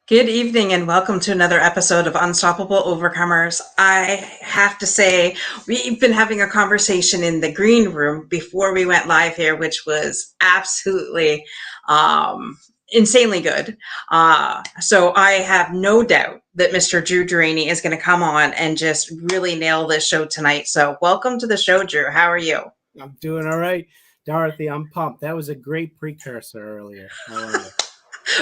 Good evening and welcome to another episode of Unstoppable Overcomers. I have to say, we've been having a conversation in the green room before we went live here, which was absolutely insanely good. So I have no doubt that Mr. Drew Deraney is going to come on and just really nail this show tonight. So welcome to the show, Drew. How are you? I'm doing all right. Dorothy, I'm pumped. That was a great precursor earlier. How are you?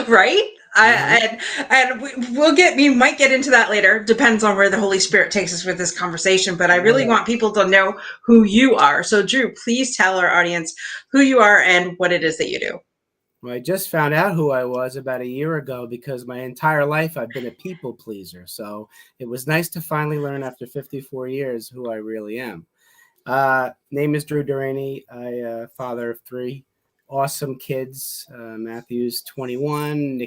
Right? Mhm. We might get into that later. Depends on where the Holy Spirit takes us with this conversation. But I All really right. want people to know who you are. So, Drew, please tell our audience who you are and what it is that you do. Well, I just found out who I was about a year ago because my entire life I've been a people pleaser. So it was nice to finally learn after 54 years who I really am. Name is Drew Deraney. Father of three awesome kids. Matthew's 21,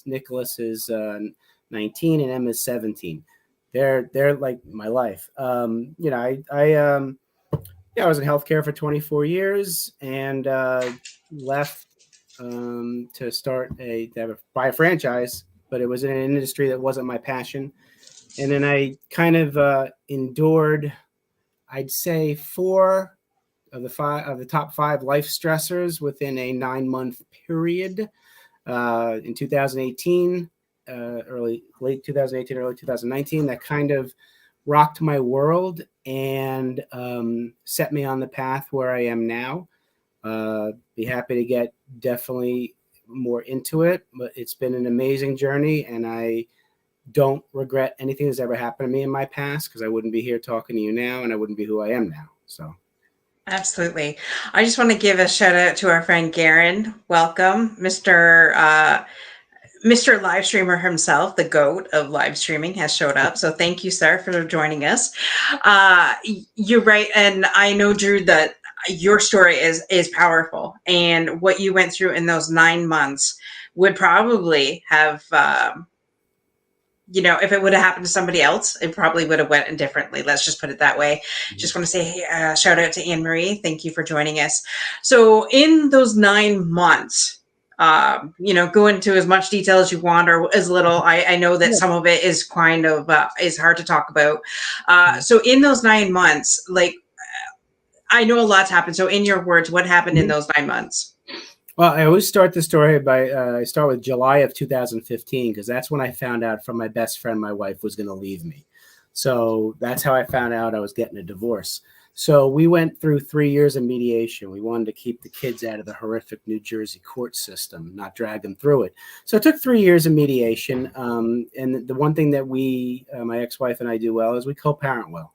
Nicholas is 19, and Emma's 17. They're like my life. I was in healthcare for 24 years and left to buy a franchise, but it was in an industry that wasn't my passion. And then I kind of endured, I'd say, four of the top five life stressors within a 9-month period. In 2018, late 2018, early 2019, that kind of rocked my world and set me on the path where I am now. Be happy to get definitely more into it, but it's been an amazing journey, and I don't regret anything that's ever happened to me in my past because I wouldn't be here talking to you now, and I wouldn't be who I am now. So. Absolutely. I just want to give a shout out to our friend Garen. Welcome, Mr. Live Streamer himself, the GOAT of live streaming, has showed up. So thank you, sir, for joining us. You're right. And I know, Drew, that your story is powerful. And what you went through in those 9 months would probably have, if it would have happened to somebody else, it probably would have went differently. Let's just put it that way. Just want to say shout out to Anne Marie. Thank you for joining us. So in those 9 months, go into as much detail as you want or as little. I know that some of it is kind of is hard to talk about. So in those 9 months, I know a lot's happened. So in your words, what happened in those 9 months? Well, I always start the story by I start with July of 2015 because that's when I found out from my best friend my wife was going to leave me. So that's how I found out I was getting a divorce. So we went through 3 years of mediation. We wanted to keep the kids out of the horrific New Jersey court system, not drag them through it. So it took 3 years of mediation. And the one thing that my ex-wife and I do well is we co-parent well.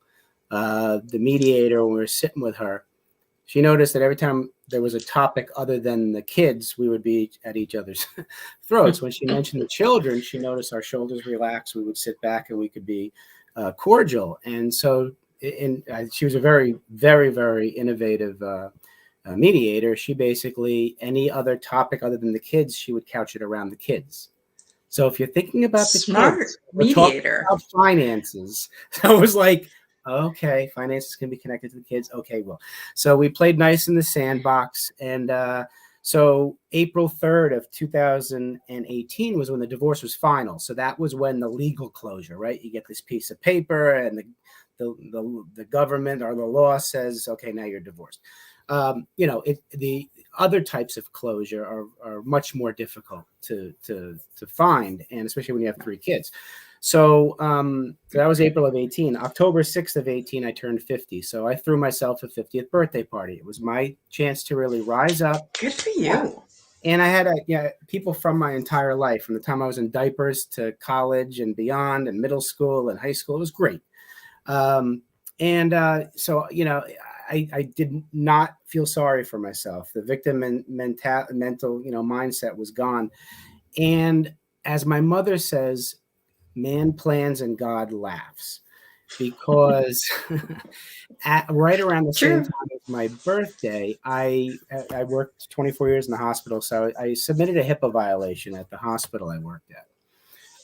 The mediator, when we were sitting with her, she noticed that every time there was a topic other than the kids, we would be at each other's throats. When she mentioned the children, she noticed our shoulders relax. We would sit back and we could be cordial. And so she was a very, very, very innovative mediator. She basically, any other topic other than the kids, she would couch it around the kids. So if you're thinking about the Smart kids, we're talking mediator. about finances. So it was like, okay, finances can be connected to the kids. Okay, well, so we played nice in the sandbox. And so April 3rd of 2018 was when the divorce was final. So that was when the legal closure, right? You get this piece of paper and the government or the law says, okay, now you're divorced. The other types of closure are much more difficult to find, and especially when you have 3 kids. So that was April of 18. October 6th of 18, I turned 50. So I threw myself a 50th birthday party. It was my chance to really rise up. Good for you. And I had people from my entire life, from the time I was in diapers to college and beyond, and middle school and high school. It was great. So I did not feel sorry for myself. The victim mental mindset was gone. And as my mother says, man plans and God laughs, because right around the same time as my birthday, I worked 24 years in the hospital. So I submitted a HIPAA violation at the hospital I worked at.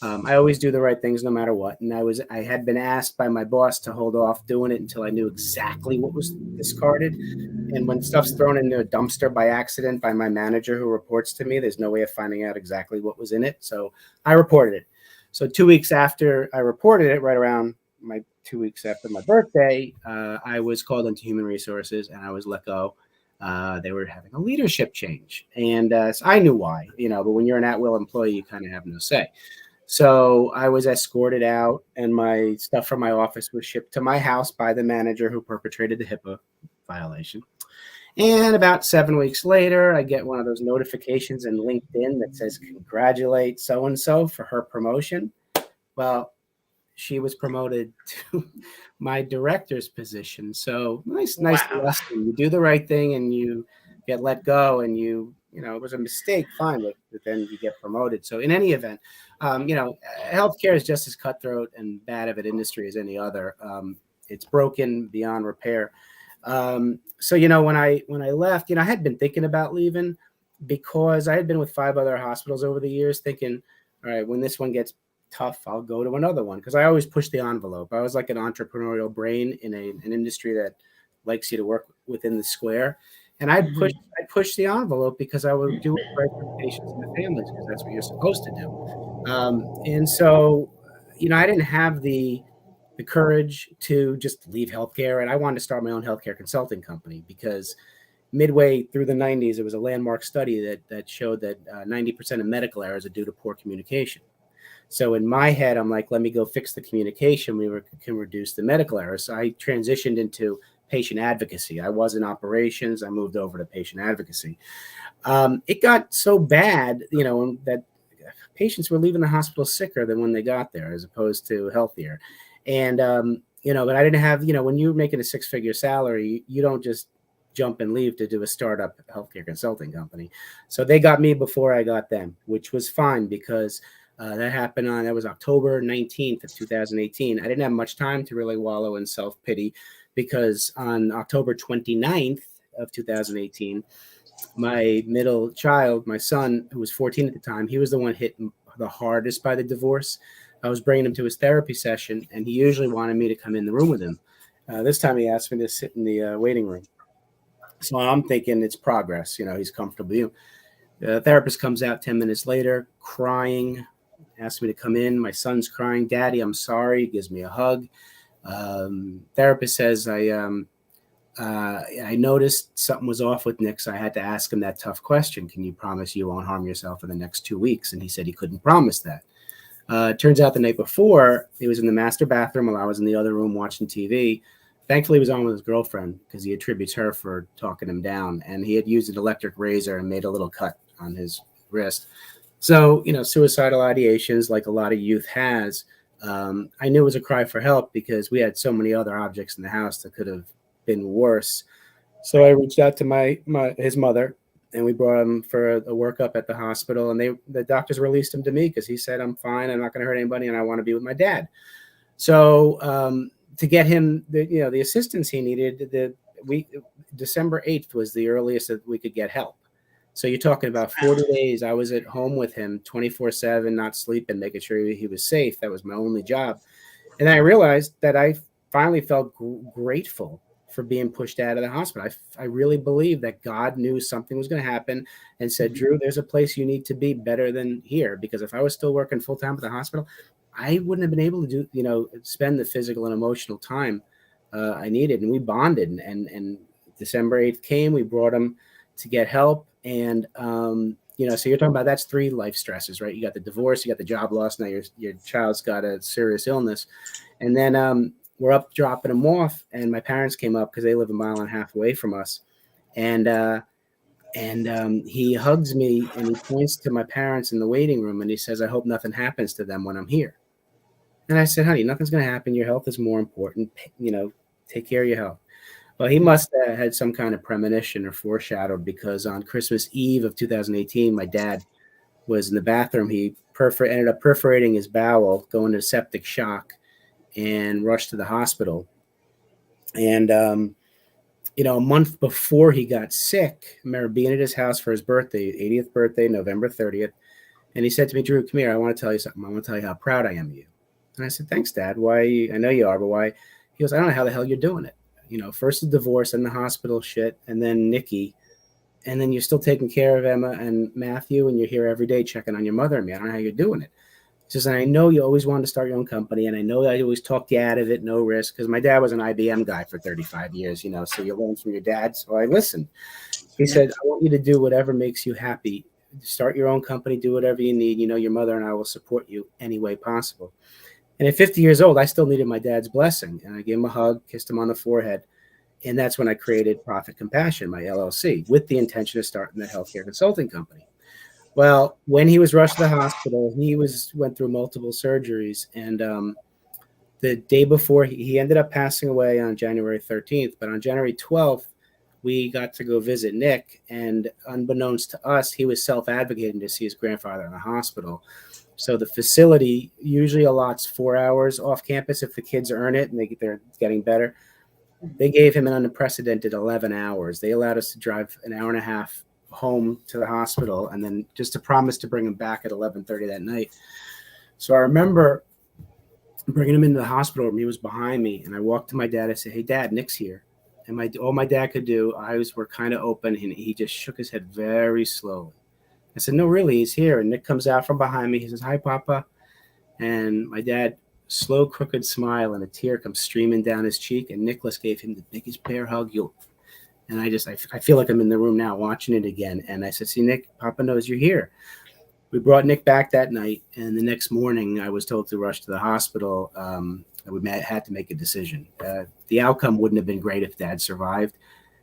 I always do the right things no matter what. And I had been asked by my boss to hold off doing it until I knew exactly what was discarded. And when stuff's thrown into a dumpster by accident by my manager who reports to me, there's no way of finding out exactly what was in it. So I reported it. So 2 weeks after I reported it, right around my 2 weeks after my birthday, I was called into human resources and I was let go. They were having a leadership change. And so I knew why, but when you're an at-will employee, you kind of have no say. So I was escorted out, and my stuff from my office was shipped to my house by the manager who perpetrated the HIPAA violation. And about 7 weeks later, I get one of those notifications in LinkedIn that says, congratulate so and so for her promotion. Well, she was promoted to my director's position. So nice Wow. lesson. You do the right thing and you get let go, and it was a mistake, fine, but then you get promoted. So in any event, healthcare is just as cutthroat and bad of an industry as any other. It's broken beyond repair. So when I left, I had been thinking about leaving because I had been with 5 other hospitals over the years, thinking, all right, when this one gets tough, I'll go to another one, because I always push the envelope. I was like an entrepreneurial brain in an industry that likes you to work within the square, and I'd push the envelope because I would do what's right for the patients and the families, because that's what you're supposed to do. And so, I didn't have the courage to just leave healthcare, and I wanted to start my own healthcare consulting company, because midway through the 90s, there was a landmark study that showed that 90% of medical errors are due to poor communication. So in my head, I'm like, let me go fix the communication. We can reduce the medical errors. So I transitioned into patient advocacy. I was in operations. I moved over to patient advocacy. It got so bad, that patients were leaving the hospital sicker than when they got there, as opposed to healthier. And, but I didn't have, when you're making a 6-figure salary, you don't just jump and leave to do a startup healthcare consulting company. So they got me before I got them, which was fine, because that was October 19th of 2018. I didn't have much time to really wallow in self-pity, because on October 29th of 2018, my middle child, my son, who was 14 at the time, he was the one hit the hardest by the divorce. I was bringing him to his therapy session, and he usually wanted me to come in the room with him. This time he asked me to sit in the waiting room. So I'm thinking it's progress. He's comfortable. The therapist comes out 10 minutes later, crying, asks me to come in. My son's crying, Daddy, I'm sorry. He gives me a hug. Therapist says, I noticed something was off with Nick, so I had to ask him that tough question. Can you promise you won't harm yourself for the next 2 weeks? And he said he couldn't promise that. Turns out the night before, he was in the master bathroom while I was in the other room watching TV. Thankfully, he was on with his girlfriend, because he attributes her for talking him down. And he had used an electric razor and made a little cut on his wrist. So, suicidal ideations, like a lot of youth has. I knew it was a cry for help, because we had so many other objects in the house that could have been worse. So I reached out to his mother, and we brought him for a workup at the hospital, and the doctors released him to me, because he said, I'm fine, I'm not going to hurt anybody, and I want to be with my dad. So to get him the assistance he needed, December 8th was the earliest that we could get help. So you're talking about 40 days. I was at home with him 24/7, not sleeping, making sure he was safe. That was my only job. And I realized that I finally felt grateful for being pushed out of the hospital. I really believe that God knew something was going to happen and said, Drew, there's a place you need to be better than here. Because if I was still working full time at the hospital, I wouldn't have been able to spend the physical and emotional time I needed. And we bonded. And December 8th came, we brought him to get help. And, so you're talking about, that's 3 life stresses, right? You got the divorce, you got the job loss. Now your child's got a serious illness. And then we're up dropping him off, and my parents came up, because they live 1.5 miles away from us. And he hugs me, and he points to my parents in the waiting room, and he says, I hope nothing happens to them when I'm here. And I said, honey, nothing's going to happen. Your health is more important. Take care of your health. Well, he must have had some kind of premonition or foreshadowed, because on Christmas Eve of 2018, my dad was in the bathroom. He ended up perforating his bowel, going to septic shock, and rushed to the hospital. And, a month before he got sick, I remember being at his house for his birthday, 80th birthday, November 30th. And he said to me, Drew, come here. I want to tell you something. I want to tell you how proud I am of you. And I said, thanks, Dad. Why? I know you are, but why? He goes, I don't know how the hell you're doing it. First the divorce and the hospital shit, and then Nikki, and then you're still taking care of Emma and Matthew, and you're here every day checking on your mother and me. I don't know how you're doing it. He says, and I know you always wanted to start your own company, and I know I always talked you out of it, no risk, because my dad was an IBM guy for 35 years, so you learn from your dad. So I listened. He said, I want you to do whatever makes you happy. Start your own company, do whatever you need. Your mother and I will support you any way possible. And at 50 years old, I still needed my dad's blessing. And I gave him a hug, kissed him on the forehead. And that's when I created Profit Compassion, my LLC, with the intention of starting the healthcare consulting company. Well, when he was rushed to the hospital, he went through multiple surgeries. And the day before, he ended up passing away on January 13th. But on January 12th, we got to go visit Nick. And unbeknownst to us, he was self-advocating to see his grandfather in the hospital. So the facility usually allots 4 hours off campus if the kids earn it and they're getting better. They gave him an unprecedented 11 hours. They allowed us to drive an hour and a half home to the hospital and then just to promise to bring him back at 11:30 that night. So I remember bringing him into the hospital room. He was behind me, and I walked to my dad. I said, hey, Dad, Nick's here. And all my dad could do, eyes were kind of open, and he just shook his head very slowly. I said, no, really, he's here. And Nick comes out from behind me. He says, hi, Papa. And my dad, slow, crooked smile, and a tear comes streaming down his cheek. And Nicholas gave him the biggest bear hug. And I feel like I'm in the room now watching it again. And I said, see, Nick, Papa knows you're here. We brought Nick back that night. And the next morning, I was told to rush to the hospital. We had to make a decision. The outcome wouldn't have been great if Dad survived.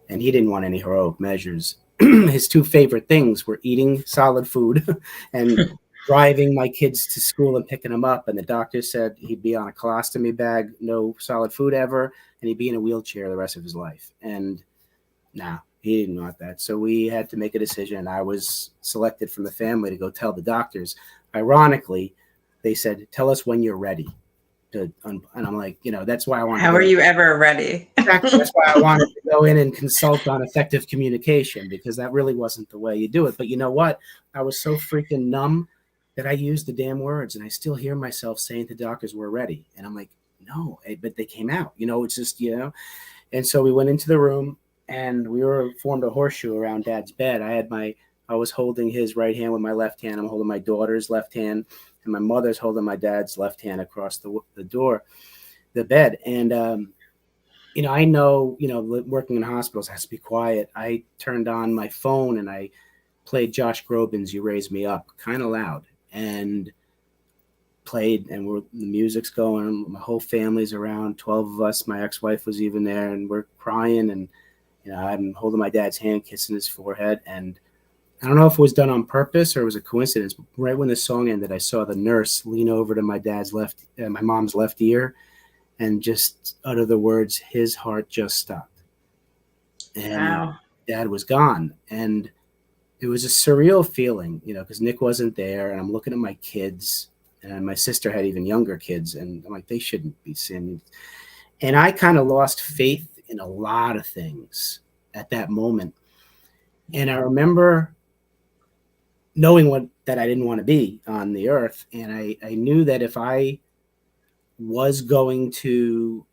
And he didn't want any heroic measures. His two favorite things were eating solid food and driving my kids to school and picking them up. And the doctor said he'd be on a colostomy bag, no solid food ever, and he'd be in a wheelchair the rest of his life. And he didn't want that. So we had to make a decision. I was selected from the family to go tell the doctors. Ironically, they said, tell us when you're ready. And I'm like, that's why I wanted. How are you ever ready? Exactly. That's why I wanted to go in and consult on effective communication, because that really wasn't the way you do it. But you know what? I was so freaking numb that I used the damn words, and I still hear myself saying to doctors, we're ready. And I'm like, no, but they came out, it's just, And so we went into the room and we formed a horseshoe around Dad's bed. I was holding his right hand with my left hand. I'm holding my daughter's left hand. And my mother's holding my dad's left hand across the bed. And, I know, working in hospitals has to be quiet. I turned on my phone and I played Josh Groban's You Raise Me Up kind of loud and played, and the music's going. My whole family's around, 12 of us. My ex-wife was even there, and we're crying. And, I'm holding my dad's hand, kissing his forehead. And I don't know if it was done on purpose or it was a coincidence, but right when the song ended, I saw the nurse lean over to my mom's left ear and just utter the words, his heart just stopped. And wow. Dad was gone. And it was a surreal feeling, because Nick wasn't there, and I'm looking at my kids, and my sister had even younger kids, and I'm like, they shouldn't be seeing. And I kind of lost faith in a lot of things at that moment. And I remember knowing that I didn't want to be on the earth. And I knew that if I was going to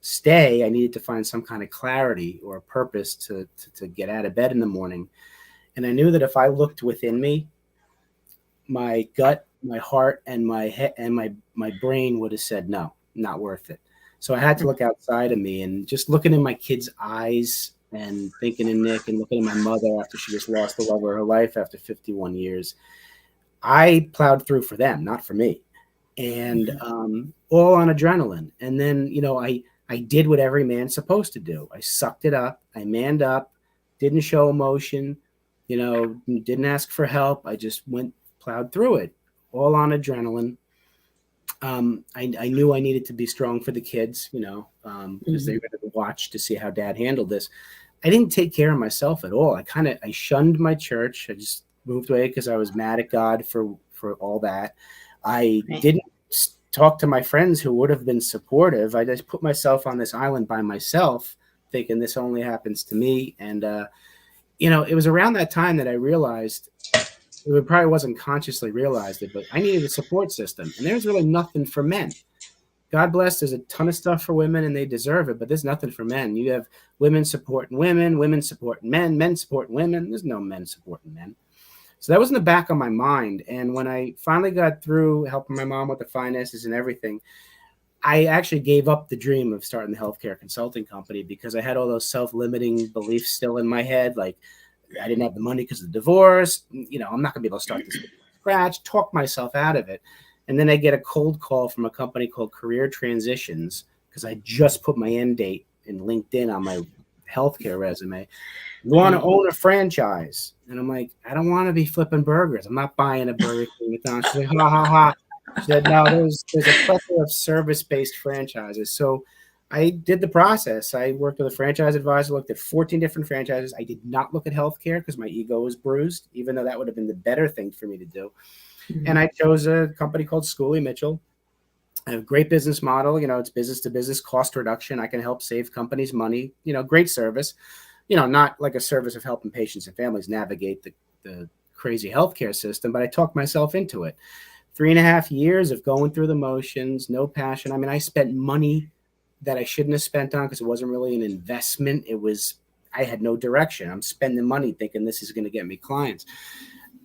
stay, I needed to find some kind of clarity or purpose to get out of bed in the morning. And I knew that if I looked within me, my gut, my heart, and my head and my brain would have said, no, not worth it. So I had to look outside of me, and just looking in my kids' eyes and thinking of Nick and looking at my mother after she just lost the love of her life after 51 years, I plowed through for them, not for me. And all on adrenaline. And then, I did what every man's supposed to do. I sucked it up. I manned up, didn't show emotion, didn't ask for help. I just plowed through it, all on adrenaline. I knew I needed to be strong for the kids, because they were going to watch to see how Dad handled this. I didn't take care of myself at all. I shunned my church. I just moved away because I was mad at God for all that. I didn't talk to my friends who would have been supportive. I just put myself on this island by myself, thinking this only happens to me. And, it was around that time that I realized it probably wasn't consciously realized it, but I needed a support system, and there's really nothing for men. God bless, there's a ton of stuff for women and they deserve it, but there's nothing for men. You have women supporting women, women supporting men, men supporting women. There's no men supporting men. So that was in the back of my mind. And when I finally got through helping my mom with the finances and everything, I actually gave up the dream of starting the healthcare consulting company because I had all those self-limiting beliefs still in my head. Like I didn't have the money because of the divorce. You know, I'm not gonna be able to start this from scratch, talk myself out of it. And then I get a cold call from a company called Career Transitions because I just put my end date in LinkedIn on my healthcare resume. You want to own a franchise? And I'm like, I don't want to be flipping burgers. I'm not buying a Burger King. She's like, ha ha ha. She said, no, there's a plethora of service-based franchises. So I did the process. I worked with a franchise advisor, looked at 14 different franchises. I did not look at healthcare because my ego was bruised, even though that would have been the better thing for me to do. And I chose a company called Schooley Mitchell. I have a great business model. You know, it's business to business cost reduction. I can help save companies money. You know, great service. You know, not like a service of helping patients and families navigate the crazy healthcare system, but I talked myself into it. 3.5 years of going through the motions, no passion. I mean, I spent money that I shouldn't have spent on because it wasn't really an investment. I had no direction. I'm spending money thinking this is going to get me clients.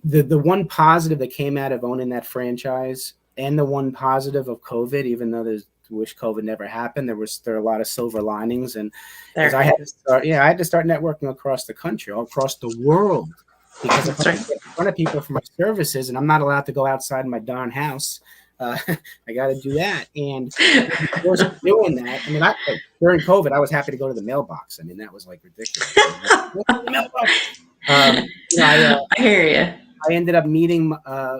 The one positive that came out of owning that franchise and the one positive of COVID, even though I wish COVID never happened, there are a lot of silver linings. And because I had to start networking across the country, all across the world, because if I get in front of people for my services and I'm not allowed to go outside my darn house, I got to do that. And doing that, I mean, during COVID, I was happy to go to the mailbox. I mean, that was like ridiculous. I hear you. I ended up meeting a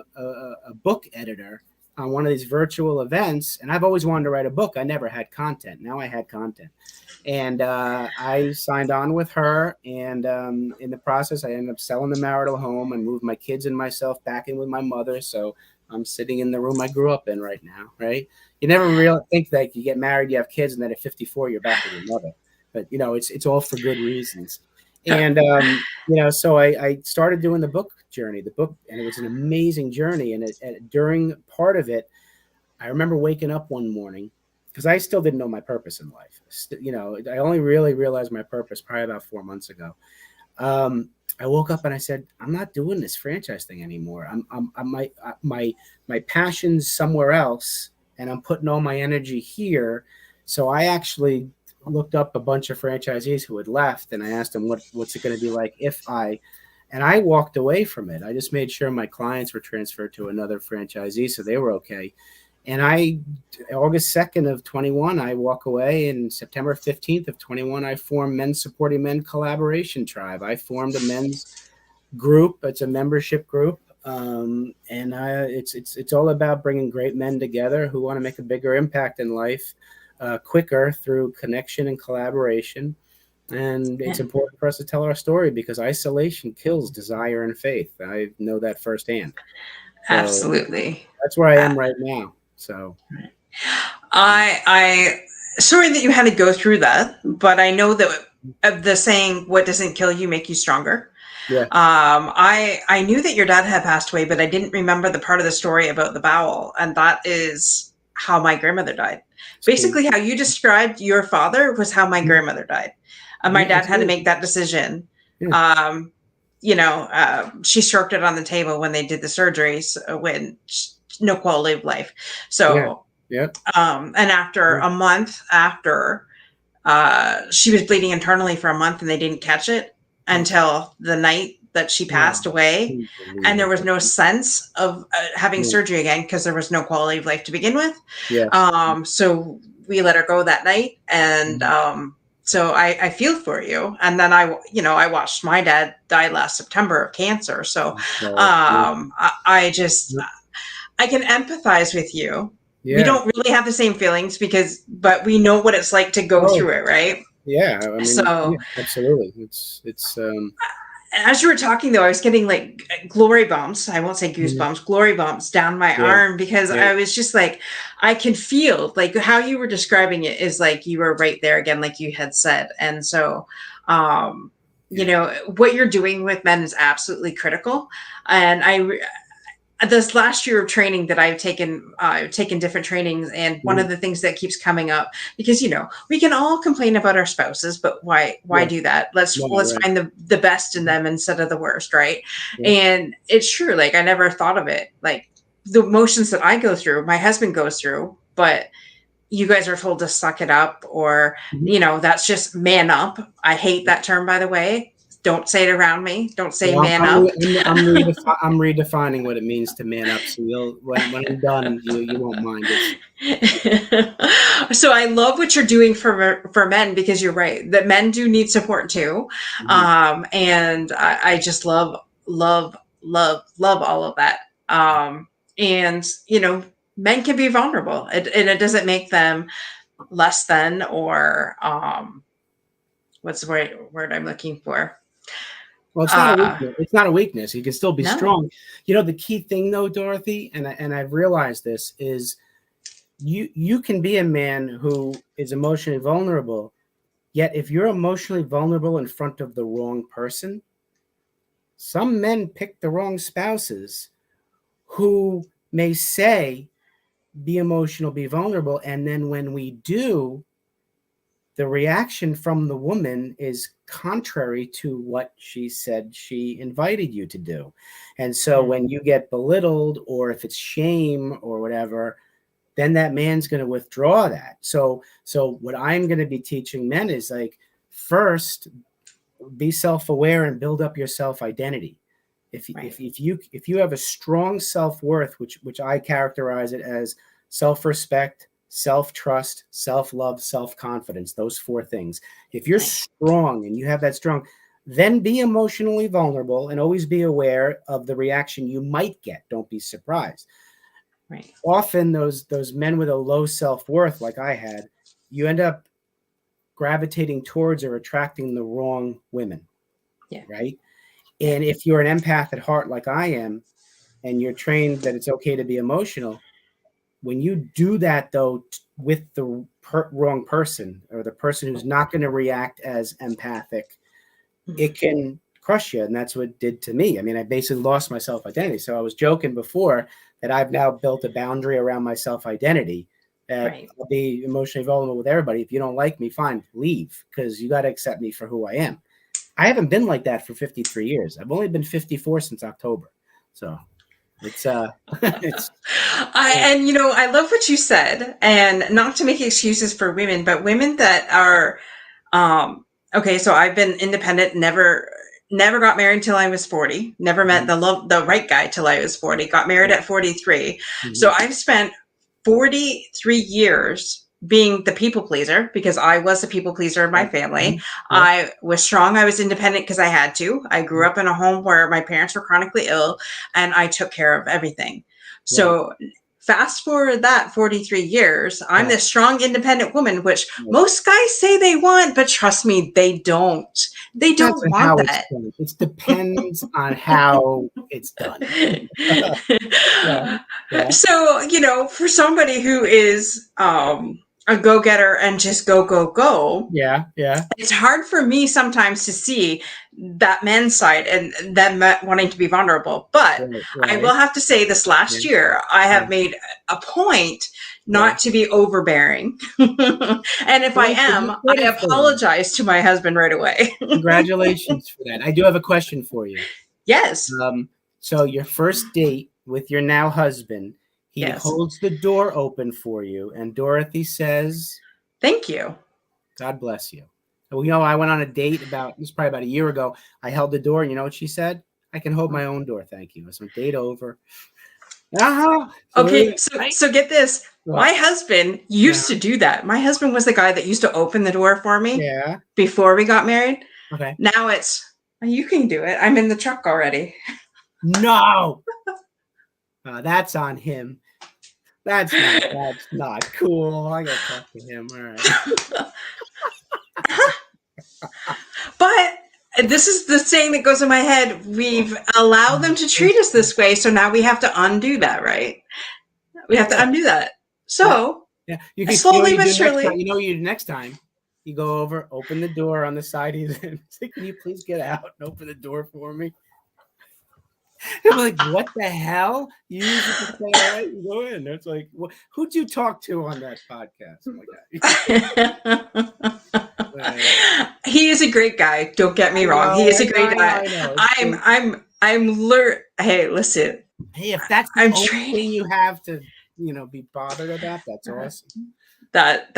book editor on one of these virtual events, and I've always wanted to write a book. I never had content. Now I had content. And I signed on with her, and in the process, I ended up selling the marital home and moved my kids and myself back in with my mother. So I'm sitting in the room I grew up in right now, right? You never really think that you get married, you have kids, and then at 54, you're back with your mother. But, you know, it's all for good reasons. And, you know, so I started doing the book journey, and it was an amazing journey. And during part of it, I remember waking up one morning because I still didn't know my purpose in life. You know, I only really realized my purpose probably about 4 months ago. I woke up and I said, I'm not doing this franchise thing anymore. My passion's somewhere else, and I'm putting all my energy here. So I actually looked up a bunch of franchisees who had left, and I asked them, what's it going to be like and I walked away from it. I just made sure my clients were transferred to another franchisee, so they were okay. And August 2nd of 21, I walk away, and September 15th of 21, I formed Men Supporting Men Collaboration Tribe. I formed a men's group. It's a membership group. And it's all about bringing great men together who want to make a bigger impact in life quicker through connection and collaboration. And it's important for us to tell our story because isolation kills desire and faith. I know that firsthand. So absolutely. That's where I am right now. So I sorry that you had to go through that, but I know that the saying, what doesn't kill you make you stronger. Yeah. I knew that your dad had passed away, but I didn't remember the part of the story about the bowel. And that is how my grandmother died. Basically, how you described your father was how my grandmother died. My dad had to make that decision. Yeah. You know, she stroked it on the table when they did the surgeries when no quality of life. So, yeah. And after a month after, she was bleeding internally for a month and they didn't catch it until the night that she passed away. And there was no sense of having surgery again because there was no quality of life to begin with. Yes. So we let her go that night. And so I feel for you. And then I watched my dad die last September of cancer. So I can empathize with you. Yeah. We don't really have the same feelings but we know what it's like to go through it, right? Yeah, I mean, so absolutely. It's as you were talking though, I was getting like glory bumps. I won't say goosebumps, glory bumps down my arm because I was just like, I can feel like how you were describing it is like you were right there again, like you had said. And so, you know, what you're doing with men is absolutely critical. And this last year of training that I've taken different trainings, and one of the things that keeps coming up, because you know we can all complain about our spouses, but why Yeah. do that? Let's Right. find the best in them instead of the worst, right? Yeah. And it's true. Like I never thought of it like the emotions that I go through, my husband goes through, but you guys are told to suck it up, or Mhm. you know, that's just man up. I hate that term, by the way. Don't say it around me. Don't say Well, man up. I'm redefining what it means to man up. So you'll when I'm done, you won't mind. It's So I love what you're doing for men, because you're right that men do need support too, mhm. and I just love all of that. And you know, men can be vulnerable, and it doesn't make them less than, or what's the word I'm looking for? Well, it's not a Uh, weakness. It's not a weakness. You can still be no, strong. You know, the key thing though, Dorothy, and I've realized this is you can be a man who is emotionally vulnerable, yet if you're emotionally vulnerable in front of the wrong person, some men pick the wrong spouses who may say be emotional, be vulnerable, and then when we do, the reaction from the woman is contrary to what she said she invited you to do. And so when you get belittled, or if it's shame or whatever, then that man's going to withdraw that. So what I'm going to be teaching men is like, first, be self-aware and build up your self-identity. right, If you have a strong self-worth, which I characterize it as self-respect, self-trust, self-love, self-confidence, those four things. If you're right, strong and you have that strong, then be emotionally vulnerable and always be aware of the reaction you might get. Don't be surprised. right, Often those men with a low self-worth, like I had, you end up gravitating towards or attracting the wrong women, yeah, right? yeah, And if you're an empath at heart, like I am, and you're trained that it's okay to be emotional, when you do that, though, with the wrong person, or the person who's not going to react as empathic, mhm, it can crush you. And that's what it did to me. I mean, I basically lost my self identity. So I was joking before that I've now built a boundary around my self identity, that right. I'll be emotionally vulnerable with everybody. If you don't like me, fine, leave, because you got to accept me for who I am. I haven't been like that for 53 years. I've only been 54 since October. So it's it's And you know, I love what you said, and not to make excuses for women, but women that are, okay. So I've been independent, never got married until I was 40. Never met the right guy till I was 40. Got married at 43. So mm-hmm. I've spent 43 years being the people pleaser, because I was a people pleaser in my family. Yep. I was strong. I was independent because I had to. I grew up in a home where my parents were chronically ill, and I took care of everything. Right. So fast forward that 43 years, I'm Yeah. this strong, independent woman, which Right. most guys say they want, but trust me, they don't. They Depends don't on want how it's that. done. It depends on how it's done. Yeah. Yeah. So, you know, for somebody who is a go getter and just go, go, go, Yeah. Yeah. it's hard for me sometimes to see that men's side and them wanting to be vulnerable. But Right. I will Right. have to say, this Yeah. last year, I Yeah. have made a point Yeah. not to be overbearing. And if I Well, give am, you I credit for that. apologize to my husband right away. Congratulations for that. I do have a question for you. Yes. So your first date with your now husband, he Yes. holds the door open for you, and Dorothy says, Thank you. "God bless you." Well, you know, I went on a date it was probably about a year ago. I held the door, and you know what she said? I can hold my own door, thank you. So date over. So Okay, right? so get this. What? My husband Yeah. used to do that. My husband was the guy that used to open the door for me Yeah. before we got married. Okay. Now it's, you can do it. I'm in the truck already. No, that's on him. That's not cool. I gotta talk to him. All right. But this is the saying that goes in my head. We've allowed them to treat us this way, so now we have to undo that, right? We have to Yeah. undo that. Yeah. So Yeah. You know what slowly you but do next time. surely, You know what you do next time. You go over, open the door on the side. He's like, can you please get out and open the door for me? I'm like, what the hell? You usually just say, all right, you go in. It's like, who'd you talk to on that podcast? I'm like, He is a great guy. Don't get me wrong. He is a great guy. I know. Hey, listen. Hey, if that's the I'm only training thing you have to, be bothered about, that's awesome. that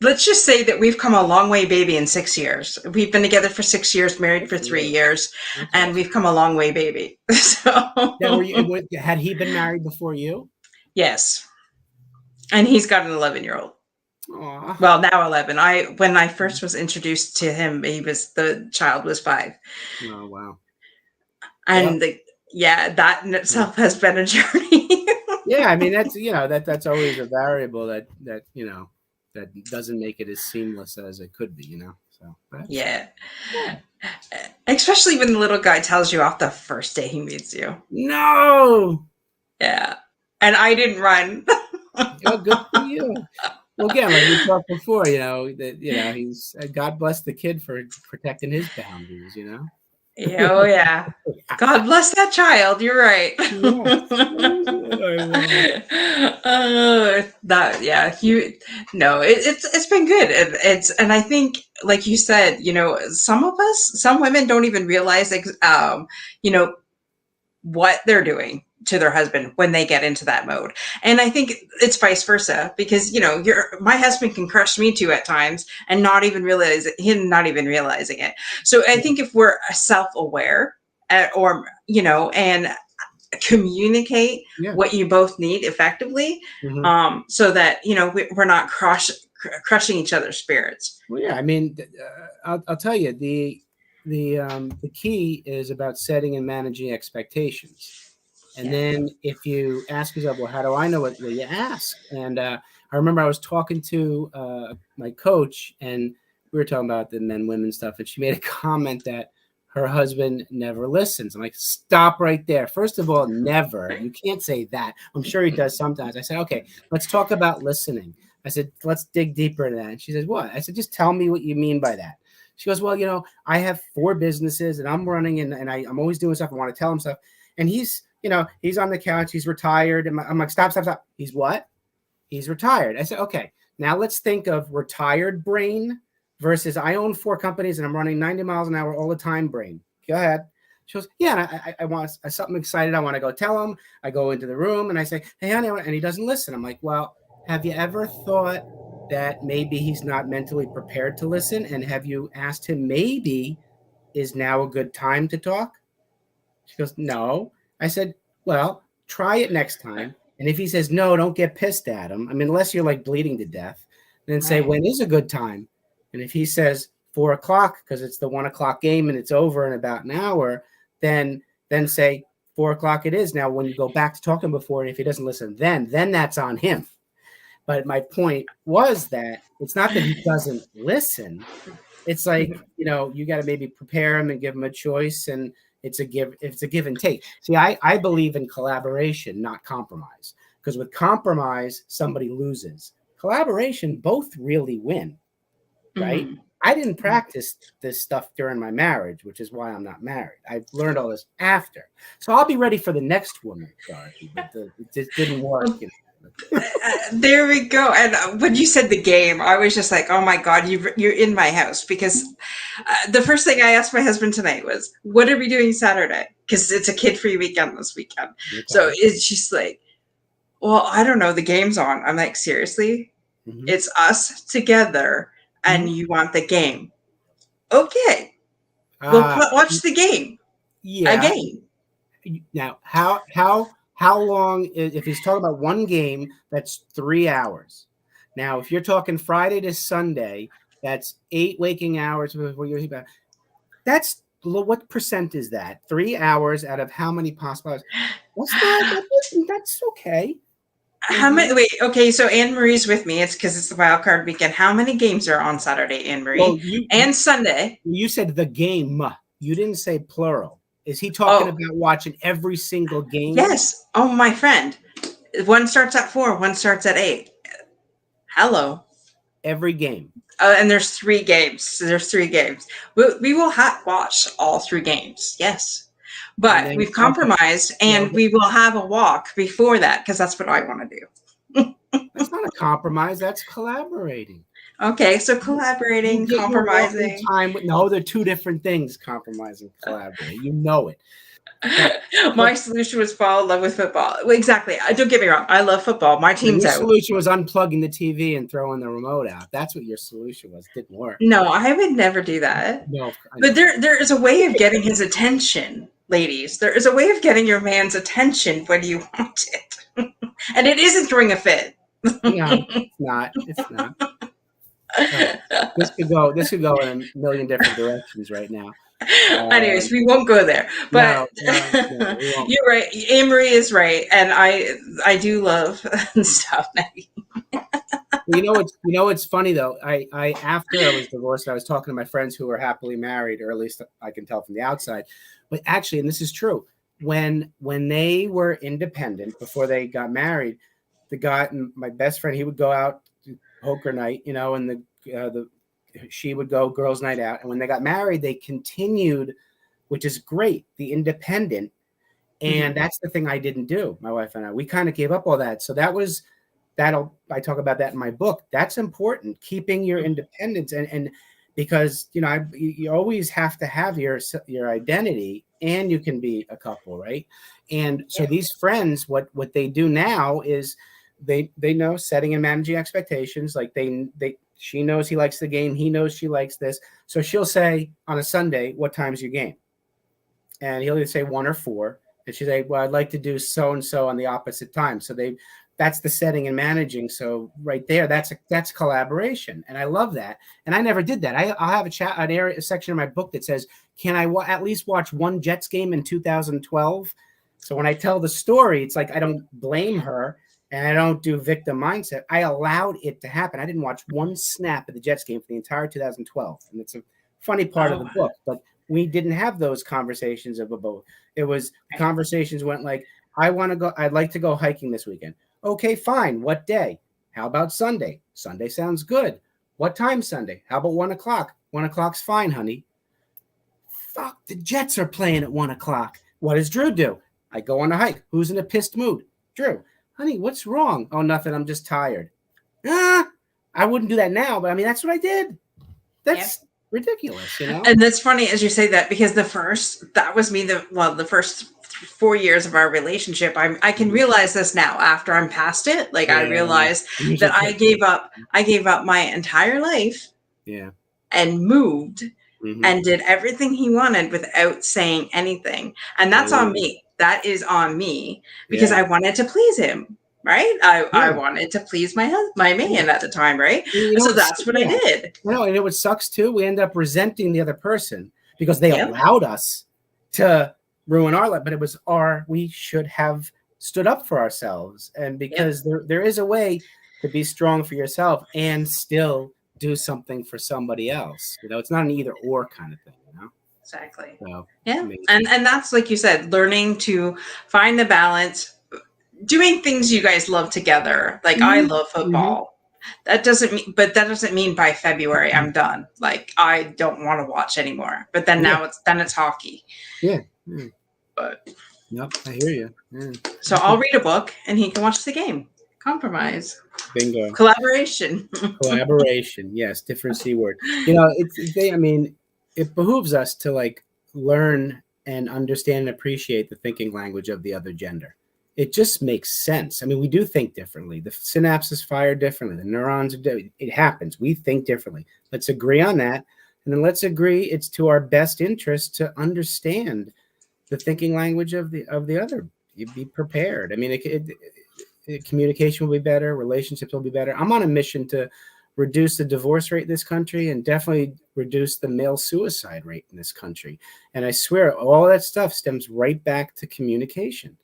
let's just say that we've come a long way, baby, in 6 years. We've been together for 6 years, married for 3 years, and we've come a long way, baby. So now, had he been married before you? Yes. And he's got an 11-year-old. Aww. Well, now 11. When I first was introduced to him, the child was 5. Oh, wow. And that in itself has been a journey. Yeah, I mean that's always a variable that that doesn't make it as seamless as it could be, So yeah. Especially when the little guy tells you off the first day he meets you. No. Yeah. And I didn't run. Oh, good for you. Well, again, like we talked before, he's God bless the kid for protecting his boundaries, Oh yeah. God bless that child. You're right. It's been good. And I think, like you said, some women don't even realize, what they're doing to their husband when they get into that mode. And I think it's vice versa, because my husband can crush me too at times and not even realizing it. So I think if we're self-aware, and communicate what you both need effectively, so that we're not crushing each other's spirits. Well, yeah, I mean, I'll tell you, the key is about setting and managing expectations. And then if you ask yourself, well, how do I know what? Well, you ask. And I remember I was talking to my coach, and we were talking about the men-women stuff, and she made a comment that her husband never listens. I'm like, stop right there. First of all, never. You can't say that. I'm sure he does sometimes. I said, okay, let's talk about listening. I said, let's dig deeper into that. And she says, what? I said, just tell me what you mean by that. She goes, well, I have 4 businesses and I'm running and I'm always doing stuff. I want to tell him stuff. And he's on the couch. He's retired. And I'm like, stop. He's what? He's retired. I said, okay, now let's think of retired brain versus I own 4 companies and I'm running 90 miles an hour all the time brain. Go ahead. She goes, yeah, I want something excited. I want to go tell him. I go into the room and I say, hey, honey, and he doesn't listen. I'm like, well, have you ever thought that maybe he's not mentally prepared to listen? And have you asked him, maybe is now a good time to talk? She goes, no. I said, well, try it next time. And if he says, no, don't get pissed at him. I mean, unless you're like bleeding to death, then say, when is a good time? And if he says 4 o'clock, because it's the 1 o'clock game and it's over in about an hour, then say 4 o'clock it is. Now, when you go back to talking before, and if he doesn't listen, then that's on him. But my point was that it's not that he doesn't listen. It's like, you got to maybe prepare him and give him a choice. And it's a give and take. See, I believe in collaboration, not compromise. Because with compromise, somebody loses. Collaboration, both really win, right? Mm-hmm. I didn't practice this stuff during my marriage, which is why I'm not married. I learned all this after. So I'll be ready for the next woman, Dorothy. But it just didn't work. There we go. And when you said the game, I was just like, oh my God, you're in my house. Because the first thing I asked my husband tonight was, what are we doing Saturday? Because it's a kid-free weekend this weekend. Okay. So it's just like, well, I don't know. The game's on. I'm like, seriously? Mm-hmm. It's us together and you want the game. Okay. We'll watch the game. Yeah. Again. Now, how long, if he's talking about one game, that's 3 hours. Now, if you're talking Friday to Sunday, that's 8 waking hours. That's what percent is that? 3 hours out of how many possible hours? That's okay. How many? Wait, okay. So Anne Marie's with me. It's because it's the wild card weekend. How many games are on Saturday, Anne Marie? Well, and Sunday? You said the game. You didn't say plural. Is he talking about watching every single game? Yes. Oh, my friend. One starts at 4. One starts at 8. Hello. every game. And there's 3 games. So there's 3 games. We will watch all 3 games. Yes. And But then, we've okay, compromised, yeah, and okay. we will have a walk before that because that's what I want to do. That's not a compromise. That's collaborating. Okay, so You collaborating, get your walking compromising. time with, no, they're two different things, compromise and collaborate. You know it. But, but My solution was fall in love with football. Well, exactly. Don't get me wrong. I love football. My team's your out. solution was unplugging the TV and throwing the remote out. That's what your solution was. Didn't work. No, I would never do that. No, I But know. there is a way of getting his attention, ladies. There is a way of getting your man's attention when you want it. And it isn't throwing a fit. No, it's not. It's not. This could go in a million different directions right now. Anyways, we won't go there. But No, we won't. you're right. Amory is right, and I do love stuff. You know what's funny though. I after I was divorced, I was talking to my friends who were happily married, or at least I can tell from the outside. But actually, and this is true, when they were independent before they got married, the guy, my best friend, he would go out to poker night, and she would go girls' night out. And when they got married, they continued, which is great, the independent. And that's the thing I didn't do. My wife and I, we kind of gave up all that. So I talk about that in my book. That's important, keeping your independence. And because, you always have to have your identity, and you can be a couple, right? And so these friends, what they do now is they know setting and managing expectations. Like she knows he likes the game. He knows she likes this. So she'll say on a Sunday, what time's your game? And he'll either say 1 or 4. And she'll say, well, I'd like to do so-and-so on the opposite time. So that's the setting and managing. So right there, that's collaboration. And I love that. And I never did that. I'll have a section in my book that says, can I at least watch one Jets game in 2012? So when I tell the story, it's like, I don't blame her and I don't do victim mindset. I allowed it to happen. I didn't watch one snap of the Jets game for the entire 2012. And it's a funny part of the book, but we didn't have those conversations of a boat. It was the conversations went like, I'd like to go hiking this weekend. Okay, fine. What day? How about Sunday? Sunday sounds good. What time Sunday? How about 1 o'clock? 1 o'clock's fine, honey. Fuck, the Jets are playing at 1 o'clock. What does Drew do? I go on a hike. Who's in a pissed mood? Drew. Honey, what's wrong? Oh, nothing. I'm just tired. I wouldn't do that now, but I mean, that's what I did. That's ridiculous, And that's funny as you say that, because the first 4 years of our relationship, I can realize this now after I'm past it. Like I realized that I gave up my entire life and moved and did everything he wanted without saying anything. And that's on me. That is on me because I wanted to please him. Right. I wanted to please my man at the time. Right. So that's what I did. And it sucks too. We end up resenting the other person because they allowed us to ruin our life, but it was we should have stood up for ourselves. And because there is a way to be strong for yourself and still do something for somebody else. It's not an either or kind of thing, Exactly. So, and that's, like you said, learning to find the balance, doing things you guys love together. Like I love football. That doesn't mean by February I'm done. Like I don't want to watch anymore. But then now it's hockey. Yeah. But I hear you. Yeah. So I'll read a book and he can watch the game. Compromise. Bingo. Collaboration. Collaboration. Yes, different C word. It behooves us to learn and understand and appreciate the thinking language of the other gender. It just makes sense. I mean, we do think differently. The synapses fire differently. The neurons it happens. We think differently. Let's agree on that. And then let's agree it's to our best interest to understand the thinking language of the other. You'd be prepared. I mean, communication will be better. Relationships will be better. I'm on a mission to reduce the divorce rate in this country and definitely reduce the male suicide rate in this country. And I swear all that stuff stems right back to communication.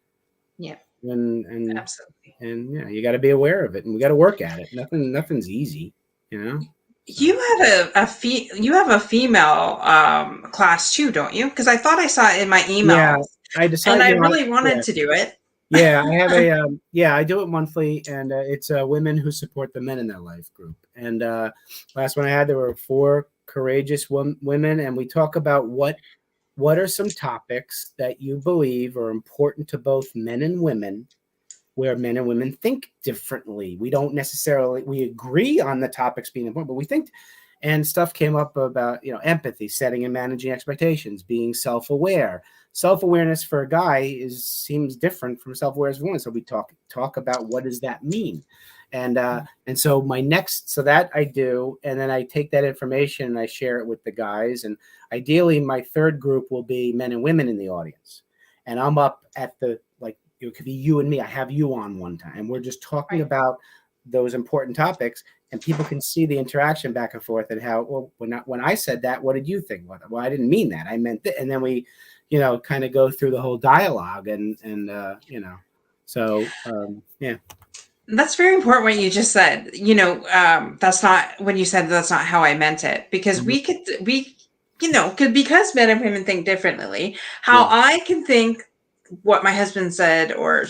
Yeah. And absolutely. And you got to be aware of it, and we got to work at it. Nothing's easy, You have a female class too, don't you? Because I thought I saw it in my email. Yeah, I decided. And I really wanted to do it. Yeah, I have a yeah, I do it monthly, and it's women who support the men in their life group. And last one I had, there were 4 courageous women, and we talk about what are some topics that you believe are important to both men and women, where men and women think differently. We don't necessarily we agree on the topics being important, but we think. And stuff came up about empathy, setting and managing expectations, being self-aware. Self-awareness for a guy seems different from self-awareness for a woman. So we talk about what does that mean, and so so that I do, and then I take that information and I share it with the guys. And ideally, my third group will be men and women in the audience, and I'm up at the like it could be you and me. I have you on one time, and we're just talking Right. about those important topics, and people can see the interaction back and forth and how, well, when I said that, what did you think? Well, I didn't mean that. I meant that. And then we, kind of go through the whole dialogue yeah. That's very important what you just said. That's not when you said that's not how I meant it, because Mhm. because men and women think differently. How Yeah. I can think what my husband said or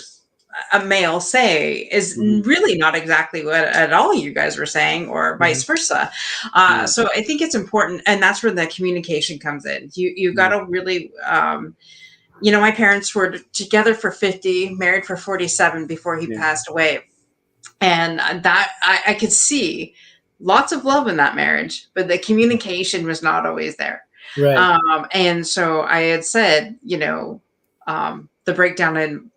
a male say is Mhm. really not exactly what at all you guys were saying, or vice Mhm. versa. Yeah. So I think it's important, and that's where the communication comes in. You got Yeah. to really. My parents were together for 50, married for 47 before he Yeah. passed away, and that I could see lots of love in that marriage, but the communication was not always there. Right. And so I had said, the breakdown in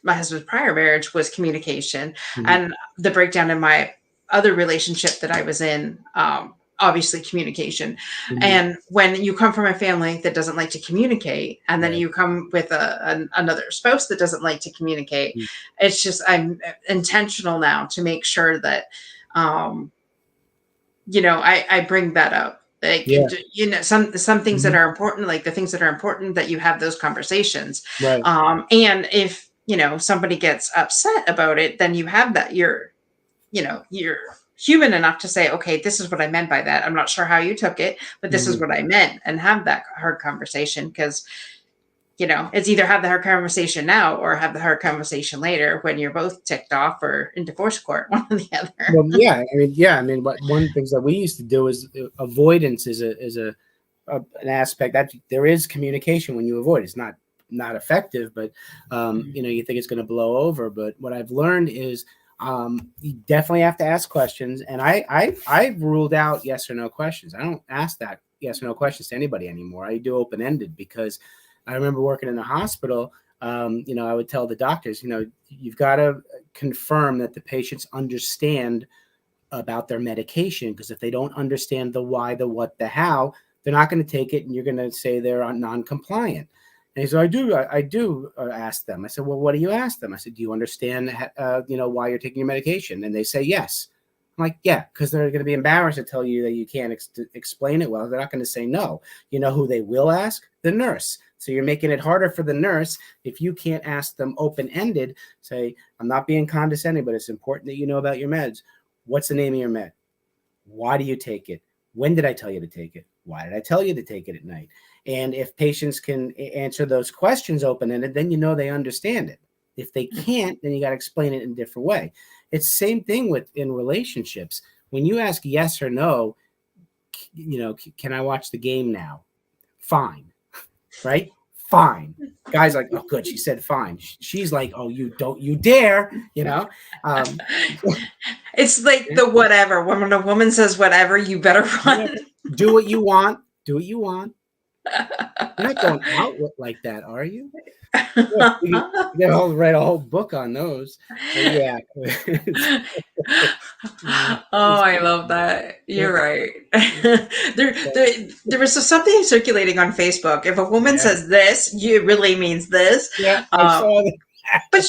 my husband's prior marriage was communication, Mhm. and the breakdown in my other relationship that I was in, obviously communication. Mhm. And when you come from a family that doesn't like to communicate, and then Right. you come with another spouse that doesn't like to communicate, Mhm. it's just I'm intentional now to make sure that, um, I bring that up. Like, Yeah. some things that Mhm. are important, like the things that are important, that you have those conversations. Right. And if somebody gets upset about it, then you have that. You're human enough to say, okay, this is what I meant by that. I'm not sure how you took it, but this is Mhm. what I meant, and have that hard conversation. Because it's either have the hard conversation now or have the hard conversation later when you're both ticked off or in divorce court, one or the other. Well, yeah. I mean, what one of the things that we used to do is avoidance an aspect that there is communication when you avoid. It's not effective, but you think it's going to blow over. But what I've learned is you definitely have to ask questions, and I've ruled out yes or no questions. I don't ask that yes or no questions to anybody anymore. I do open ended, because I remember working in a hospital. I would tell the doctors, you've got to confirm that the patients understand about their medication, because if they don't understand the why, the what, the how, they're not going to take it, and you're going to say they're non-compliant. And he said, I do ask them. I said, well, what do you ask them? I said, do you understand why you're taking your medication? And they say yes. I'm like, yeah, because they're going to be embarrassed to tell you that you can't explain it well. They're not going to say no. You know who they will ask? The nurse. So you're making it harder for the nurse if you can't ask them open-ended. Say, I'm not being condescending, but it's important that you know about your meds. What's the name of your med? Why do you take it? When did I tell you to take it? Why did I tell you to take it at night? And if patients can answer those questions open-ended, then they understand it. If they can't, then you got to explain it in a different way. It's the same thing in relationships. When you ask yes or no, can I watch the game now? Fine, right? Fine. Guy's like, oh, good. She said fine. She's like, oh, you dare, Um, It's like the whatever. When a woman says whatever, you better run. do what you want. Do what you want. You're not going out like that, are you? Yeah, we could write a whole book on those. But yeah, Oh, it's I love that. yeah, You're right. There was something circulating on Facebook. If a woman yeah, says this, it really means this. yeah. I Um, saw that. but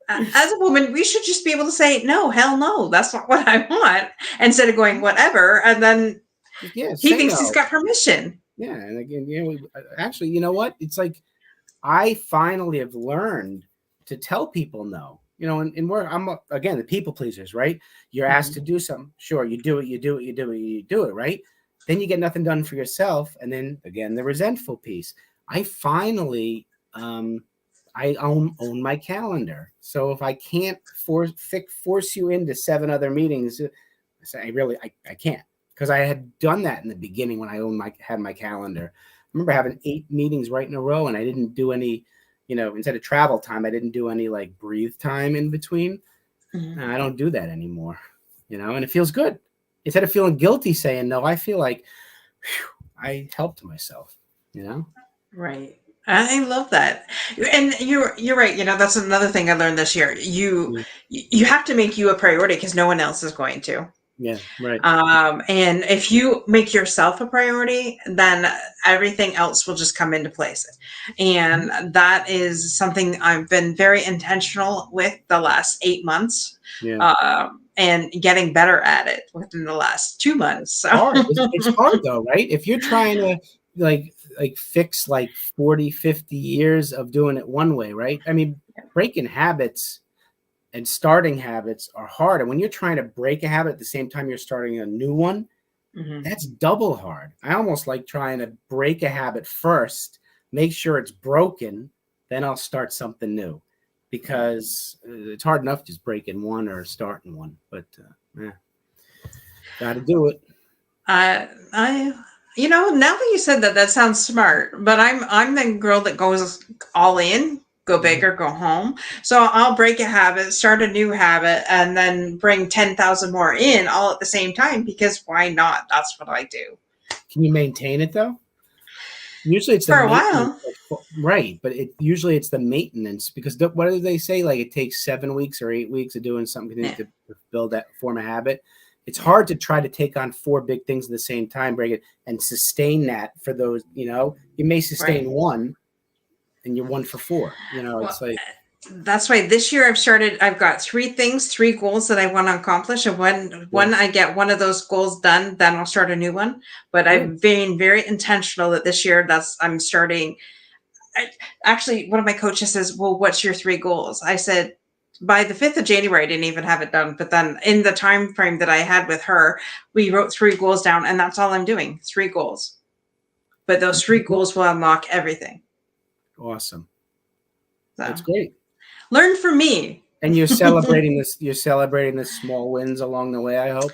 as a woman, we should just be able to say, no, hell no, that's not what I want, instead of going whatever. And then Yeah, he say thinks he's no. got permission. Yeah, and again, actually, you know what? It's like I finally have learned to tell people no. In work, again, the people pleasers, right? You're asked to Mhm. do something. Sure, you do it, you do it, you do it, you do it, right? Then you get nothing done for yourself. And then again, the resentful piece. I finally I own my calendar. So if I can't force you into 7 other meetings, I can't, because I had done that in the beginning when I had my calendar. I remember having 8 meetings right in a row, and I didn't do any, instead of travel time, I didn't do any like breathe time in between. Mhm. I don't do that anymore, and it feels good. Instead of feeling guilty saying no, I feel like I helped myself. Right. I love that. And you're right. That's another thing I learned this year. You have to make you a priority because no one else is going to. Yeah, right. And if you make yourself a priority, then everything else will just come into place. And that is something I've been very intentional with the last 8 months, Yeah. and getting better at it within the last 2 months. So. Hard. It's hard though, right? If you're trying to like fix like 40, 50 years of doing it one way, right? I mean, breaking habits and starting habits are hard. And when you're trying to break a habit at the same time you're starting a new one, that's double hard. I almost like trying to break a habit first, make sure it's broken, then I'll start something new, because it's hard enough just breaking one or starting one. But got to do it. I now that you said that, that sounds smart. But I'm the girl that goes all in, go big or go home. So I'll break a habit, start a new habit, and then bring 10,000 more in all at the same time. Because why not? That's what I do. Can you maintain it though? Usually it's the For a maintenance, while. right? But usually it's the maintenance, because what do they say? Like it takes 7 weeks or 8 weeks of doing something Yeah. to build that, form a habit. It's hard to try to take on 4 big things at the same time, break it, and sustain that for those. You may sustain Right. one, and you're 1 for 4. It's Well, like, that's why this year I've got 3 goals that I want to accomplish. And when I get one of those goals done, then I'll start a new one. But I've been very intentional that this year I'm starting. Actually, one of my coaches says, well, what's your 3 goals? I said, by the 5th of January, I didn't even have it done. But then in the time frame that I had with her, we wrote 3 goals down, and that's all I'm doing. 3 goals. But those 3 goals will unlock everything. awesome. So, That's great. learn from me. And you're celebrating this. You're celebrating the small wins along the way, I hope.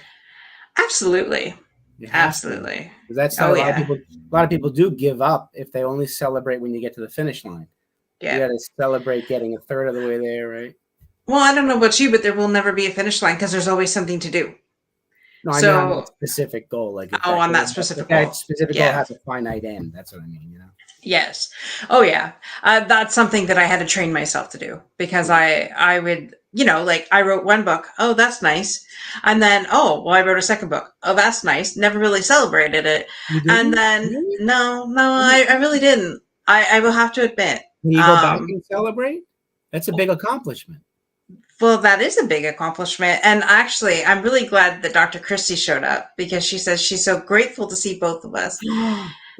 Absolutely. You have to. Absolutely. Because that's how Oh, a lot of yeah. people. A lot of people do give up if they only celebrate when you get to the finish line. You got Yeah. to celebrate getting a third of the way there, right? Well, I don't know about you, but there will never be a finish line because there's always something to do. No, I mean on that So, specific goal. Like if on that specific that goal. specific goal Yeah. has a finite end, that's what I mean. Yes. Oh, yeah. That's something that I had to train myself to do because I would, like I wrote 1 book. Oh, that's nice. And then, oh, well, I wrote a 2nd book. Oh, that's nice. Never really celebrated it. You And didn't? then, Really? no, I really didn't. I will have to admit. Can you go back and celebrate? That's a big accomplishment. Well, that is a big accomplishment. And actually, I'm really glad that Dr. Christie showed up because she says she's so grateful to see both of us.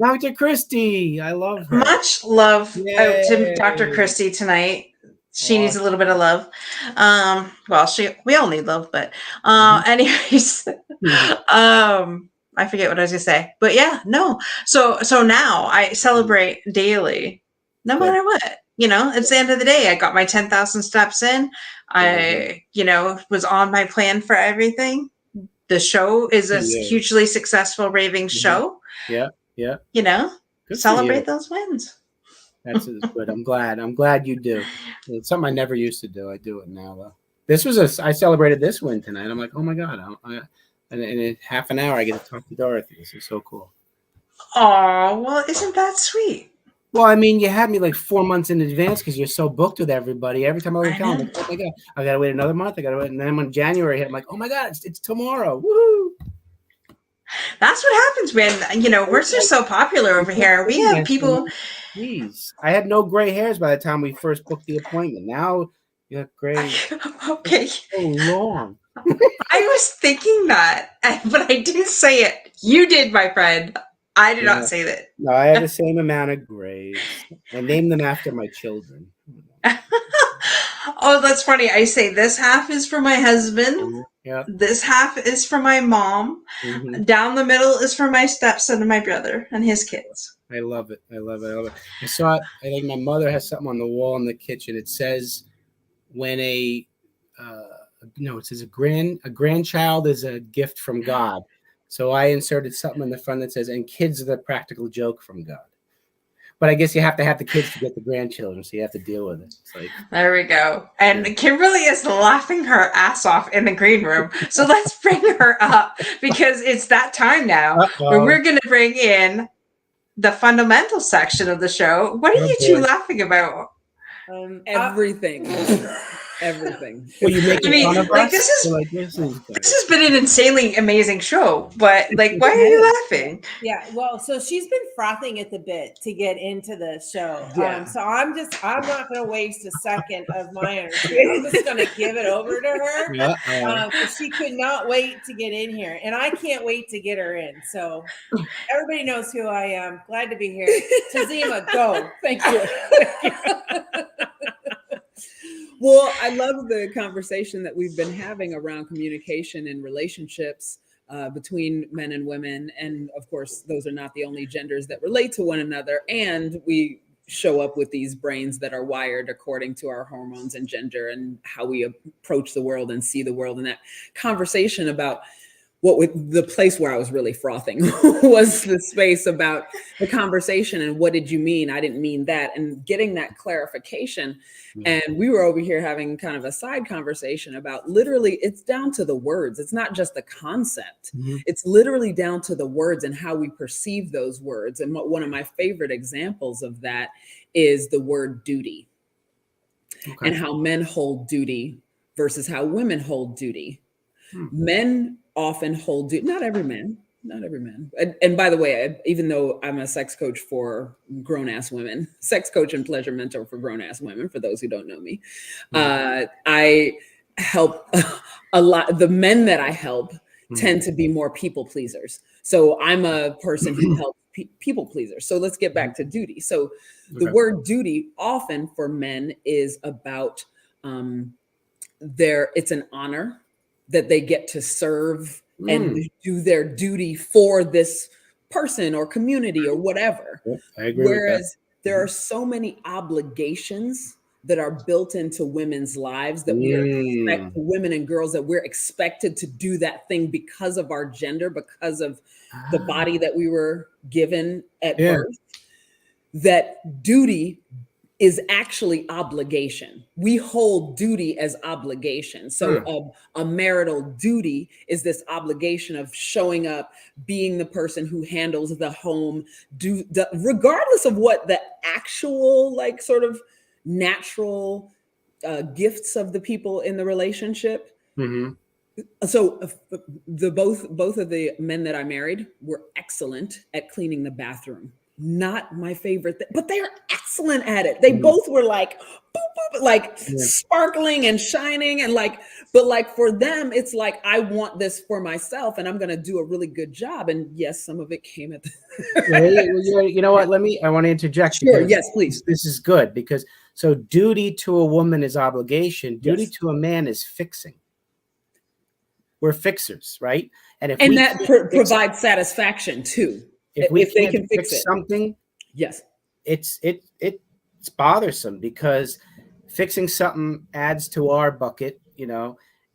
Dr. Christie, I love her. Much love out to Dr. Yay. Christie tonight. She needs Awesome. a little bit of love. Well, we all need love, but anyways, I forget what I was gonna say. But yeah, no. So now I celebrate daily, no Good. matter what. It's the end of the day. I got my 10,000 steps in. I, was on my plan for everything. The show is a hugely successful raving show. Yeah. Good Celebrate those wins. That's good. I'm glad you do. It's something I never used to do. I do it now though. I celebrated this win tonight. I'm like, oh my God. And in half an hour I get to talk to Dorothy. This is so cool. Oh, well, isn't that sweet? Well, I mean, you had me like 4 months in advance because you're so booked with everybody. Every time I look at I'm like, oh my God, I gotta wait another month. I gotta wait. And then when January hit, I'm like, oh my God, it's tomorrow. Woohoo! That's what happens when, we're just so popular over here. We have people. Jeez. I had no gray hairs by the time we first booked the appointment. Now you have gray. Okay. So long. I was thinking that, but I didn't say it. You did, my friend. I did not say that. No, I have the same amount of grays. I named them after my children. Oh, that's funny. I say this half is for my husband. Yeah. This half is for my mom. Down the middle is for my stepson and my brother and his kids. I love it. I love it. I love it. I saw it. I think my mother has something on the wall in the kitchen. It says when uh, it says a grandchild is a gift from God. So I inserted something in the front that says, and kids are the practical joke from God. But I guess you have to have the kids to get the grandchildren, so you have to deal with it. It's like, there we go. And Kimberly is laughing her ass off in the green room. So let's bring her up because it's that time now where we're going to bring in the fundamental section of the show. What are you two laughing about? Everything. Everything. Well, you making fun of like us? this has been an insanely amazing show, but like, why are you laughing? Yeah, well, so she's been frothing at the bit to get into the show. Yeah. So I'm not going to waste a second of my energy. I'm just going to give it over to her. She could not wait to get in here, and I can't wait to get her in. So everybody knows who I am. Glad to be here. Tazima, go. Thank you. Well, I love the conversation that we've been having around communication and relationships between men and women. And of course, those are not the only genders that relate to one another. And we show up with these brains that are wired according to our hormones and gender and how we approach the world and see the world. And that conversation about the place where I was really frothing was the space about the conversation and what did you mean? I didn't mean that, and getting that clarification. And we were over here having kind of a side conversation about literally it's down to the words. It's not just the concept. It's literally down to the words and how we perceive those words. And one of my favorite examples of that is the word duty and how men hold duty versus how women hold duty. Men often hold duty, not every man. And by the way, even though I'm a sex coach for grown-ass women, sex coach and pleasure mentor for grown-ass women, for those who don't know me, I help a lot. The men that I help tend to be more people pleasers. So I'm a person who helps people pleasers. So let's get back to duty. So the word duty often for men is about it's an honor that they get to serve and do their duty for this person or community or whatever. I agree. Whereas there are so many obligations that are built into women's lives that we expect women and girls that we're expected to do that thing because of our gender, because of the body that we were given at birth, that duty is actually obligation. We hold duty as obligation. So a marital duty is this obligation of showing up, being the person who handles the home, regardless of what the actual like sort of natural gifts of the people in the relationship. So both of the men that I married were excellent at cleaning the bathroom. Not my favorite thing, but they're excellent at it. They both were like, boop, boop, like sparkling and shining. And like, but like for them, it's like, I want this for myself and I'm going to do a really good job. And yes, some of it came at the You know what? I want to interject. Sure. Yes, please. This is good because so duty to a woman is obligation. Duty to a man is fixing. We're fixers, right? And that provides satisfaction too. If they can fix something, yes, it's bothersome because fixing something adds to our bucket,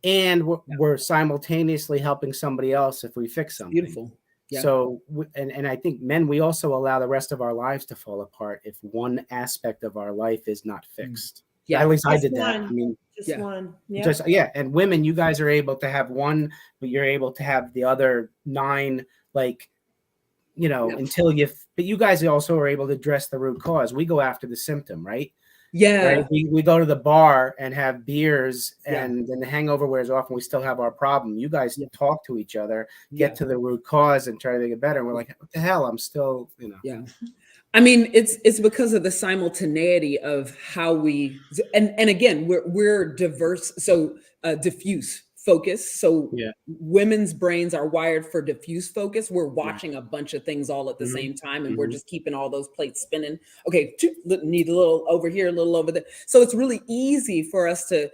and we're simultaneously helping somebody else if we fix something. Beautiful. Yeah. So, and I think men, we also allow the rest of our lives to fall apart if one aspect of our life is not fixed. Yeah, at least I did that. I mean, just one. Yeah. And women, you guys are able to have one, but you're able to have the other 9, like. Until but you guys also are able to address the root cause. We go after the symptom, right? Yeah. Right? We go to the bar and have beers and then the hangover wears off and we still have our problem. You guys talk to each other, get to the root cause and try to make it better. And we're like, what the hell? I'm still, Yeah. I mean, it's because of the simultaneity of how we, and again, we're diverse. So diffuse focus. So women's brains are wired for diffuse focus. We're watching a bunch of things all at the same time, and we're just keeping all those plates spinning. Okay, need a little over here, a little over there. So it's really easy for us to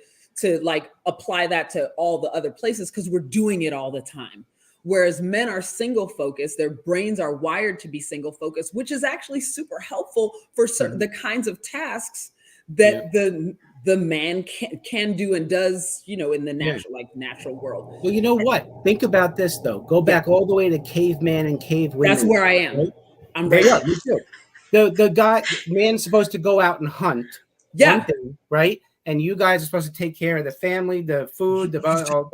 like apply that to all the other places because we're doing it all the time. Whereas men are single focused, their brains are wired to be single focused, which is actually super helpful for the kinds of tasks that the man can do and does, you know, in the natural world. Well, you know what? Think about this though. Go back all the way to caveman and cave women. That's where I am. Right? I'm there. right. You too. The man's supposed to go out and hunt. Yeah. One thing, right? And you guys are supposed to take care of the family, the food,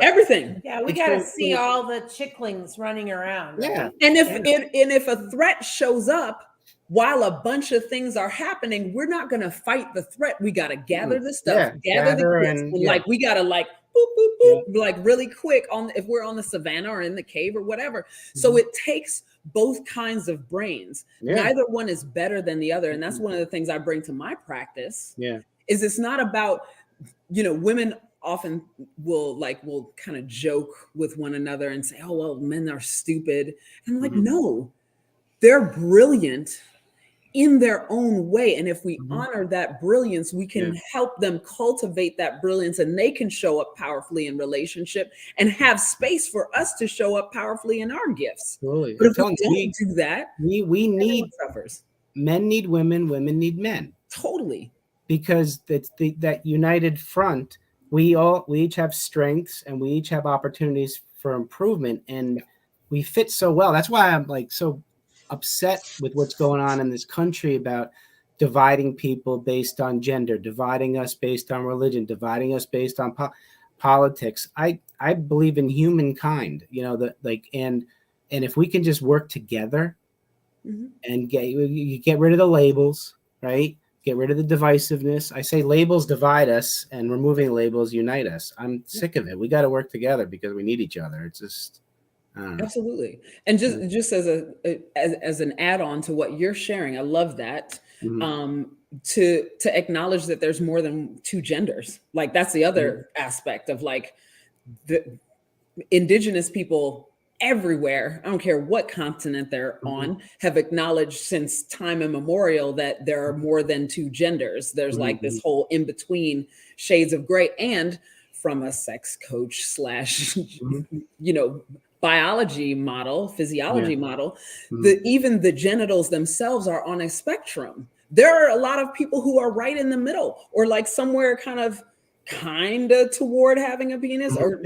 everything. Yeah, we got to see all the chicklings running around. Right? Yeah. And if a threat shows up while a bunch of things are happening, we're not going to fight the threat. We got to gather the stuff, gather the kids, and like we got to like boop boop boop, like really quick on if we're on the savannah or in the cave or whatever. So it takes both kinds of brains. Neither one is better than the other, and that's one of the things I bring to my practice. Is it's not about, you know, women often will kind of joke with one another and say, oh, well, men are stupid. And I'm like, no, they're brilliant in their own way. And if we honor that brilliance, we can help them cultivate that brilliance, and they can show up powerfully in relationship and have space for us to show up powerfully in our gifts. Totally. But if we don't do that, we need suffers. Men need women, women need men. Totally. Because that united front, we each have strengths and we each have opportunities for improvement, and we fit so well. That's why I'm like so upset with what's going on in this country about dividing people based on gender, dividing us based on religion, dividing us based on politics. I believe in humankind, you know, and if we can just work together and get rid of the labels, right? Get rid of the divisiveness. I say labels divide us, and removing labels unite us. I'm sick of it. We got to work together because we need each other. It's just, I don't know. Absolutely. And just as an add-on to what you're sharing, I love that. To acknowledge that there's more than two genders. Like that's the other aspect of like the indigenous people everywhere, I don't care what continent they're on, have acknowledged since time immemorial that there are more than two genders. There's like this whole in-between shades of gray. And from a sex coach slash, you know, biology model, physiology model, even the genitals themselves are on a spectrum. There are a lot of people who are right in the middle, or like somewhere kind of toward having a penis, or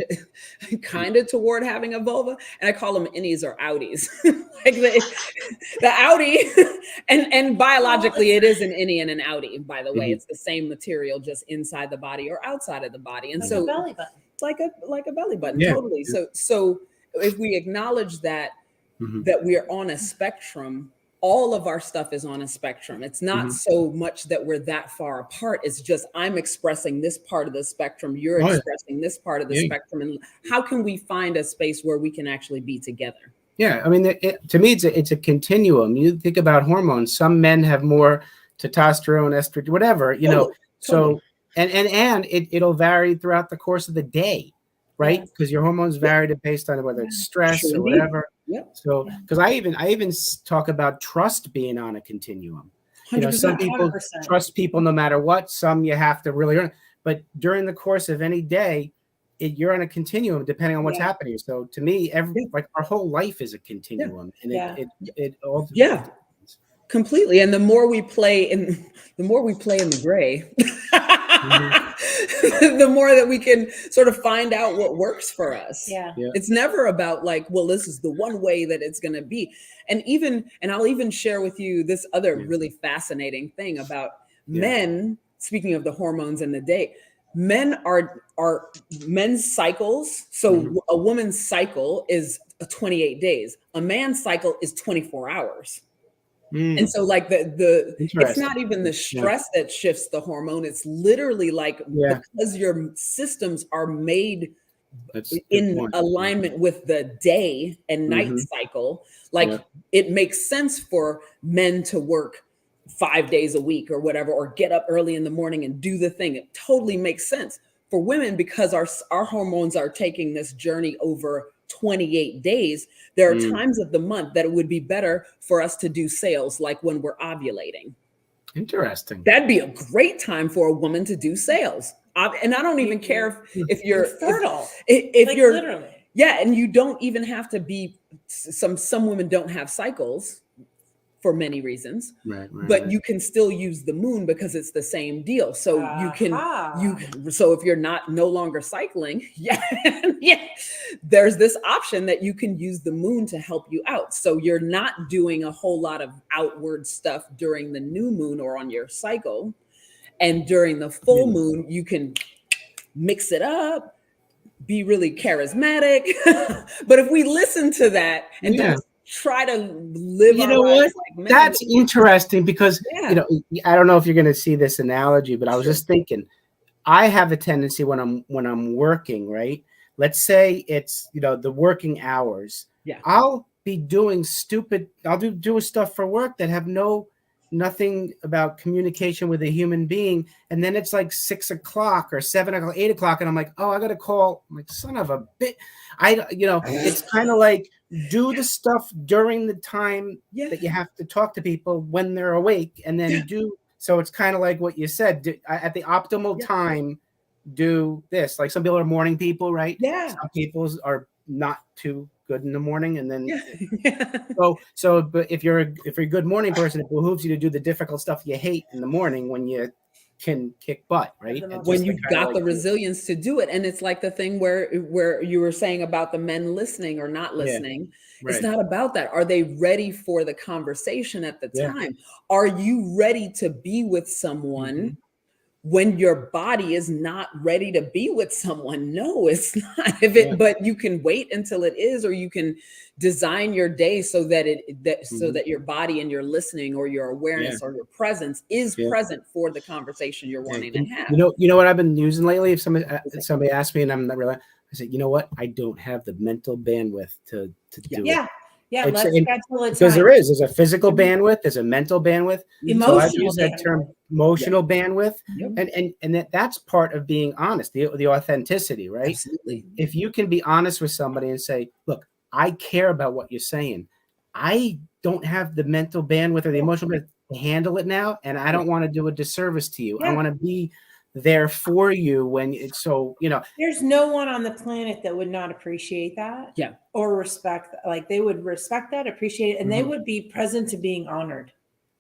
kind of toward having a vulva. And I call them innies or outies. Like the outie, and biologically it is an innie and an outie, by the way. It's the same material, just inside the body or outside of the body. And like so a belly button. Like a belly button, totally. So if we acknowledge that that we are on a spectrum, all of our stuff is on a spectrum. It's not so much that we're that far apart. It's just I'm expressing this part of the spectrum. You're expressing this part of the spectrum. And how can we find a space where we can actually be together? Yeah, I mean, to me, it's a continuum. You think about hormones. Some men have more testosterone, estrogen, whatever, you know. So and it'll vary throughout the course of the day, right? Because your hormones vary based on whether it's stress or whatever. So, because I even talk about trust being on a continuum. You know, some people 100%. Trust people no matter what. Some you have to really earn. But during the course of any day, you're on a continuum depending on what's happening. So, to me, like our whole life is a continuum, and it all completely. And the more we play in the gray. The more that we can sort of find out what works for us. It's never about like, well, this is the one way that it's going to be. And I'll even share with you this other really fascinating thing about men. Speaking of the hormones and the day, men are men's cycles. So a woman's cycle is 28 days. A man's cycle is 24 hours. And so like it's not even the stress that shifts the hormone. It's literally like because your systems are made in alignment with the day and night cycle, like it makes sense for men to work 5 days a week or whatever, or get up early in the morning and do the thing. It totally makes sense for women because our hormones are taking this journey over 28 days. There are times of the month that it would be better for us to do sales, like when we're ovulating. Interesting. That'd be a great time for a woman to do sales. And I don't even care if you're fertile. If like you're literally. Yeah, and you don't even have to be, some women don't have cycles for many reasons, Right, but you can still use the moon because it's the same deal. So so if you're no longer cycling, yeah, there's this option that you can use the moon to help you out. So you're not doing a whole lot of outward stuff during the new moon or on your cycle. And during the full moon, you can mix it up, be really charismatic. But if we listen to that and don't try to live our lives like men, that's interesting because I don't know if you're going to see this analogy, but I was just thinking, I have a tendency when I'm working, right? Let's say it's the working hours. Yeah, I'll be doing I'll do stuff for work that have nothing about communication with a human being, and then it's like 6 o'clock or 7 o'clock, 8 o'clock, and I'm like, oh, I gotta call. I'm like, son of a bit. It's kind of like, do the stuff during the time that you have to talk to people when they're awake, and then so it's kind of like what you said, at the optimal time, do this. Like, some people are morning people, right? Some people are not too good in the morning, and then but if you're a good morning person, it behooves you to do the difficult stuff you hate in the morning when you can kick butt, right? When you've got the resilience to do it. And it's like the thing where you were saying about the men listening or not listening. It's not about that. Are they ready for the conversation at the time? Are you ready to be with someone when your body is not ready to be with someone? No, it's not. But you can wait until it is, or you can design your day so that so that your body and your listening or your awareness or your presence is present for the conversation you're wanting to have. You know what I've been using lately? If somebody asks me and I'm not really, I say, you know what? I don't have the mental bandwidth to do it. Yeah, let's schedule a time. Because there's a physical bandwidth, there's a mental bandwidth. Emotional so I've used that term, emotional bandwidth. And that's part of being honest, the authenticity, right? Absolutely. If you can be honest with somebody and say, look, I care about what you're saying. I don't have the mental bandwidth or the emotional bandwidth to handle it now, and I don't want to do a disservice to you. I want to be there for you when it's there's no one on the planet that would not appreciate that or respect that. Like, they would respect that, appreciate it, and they would be present to being honored.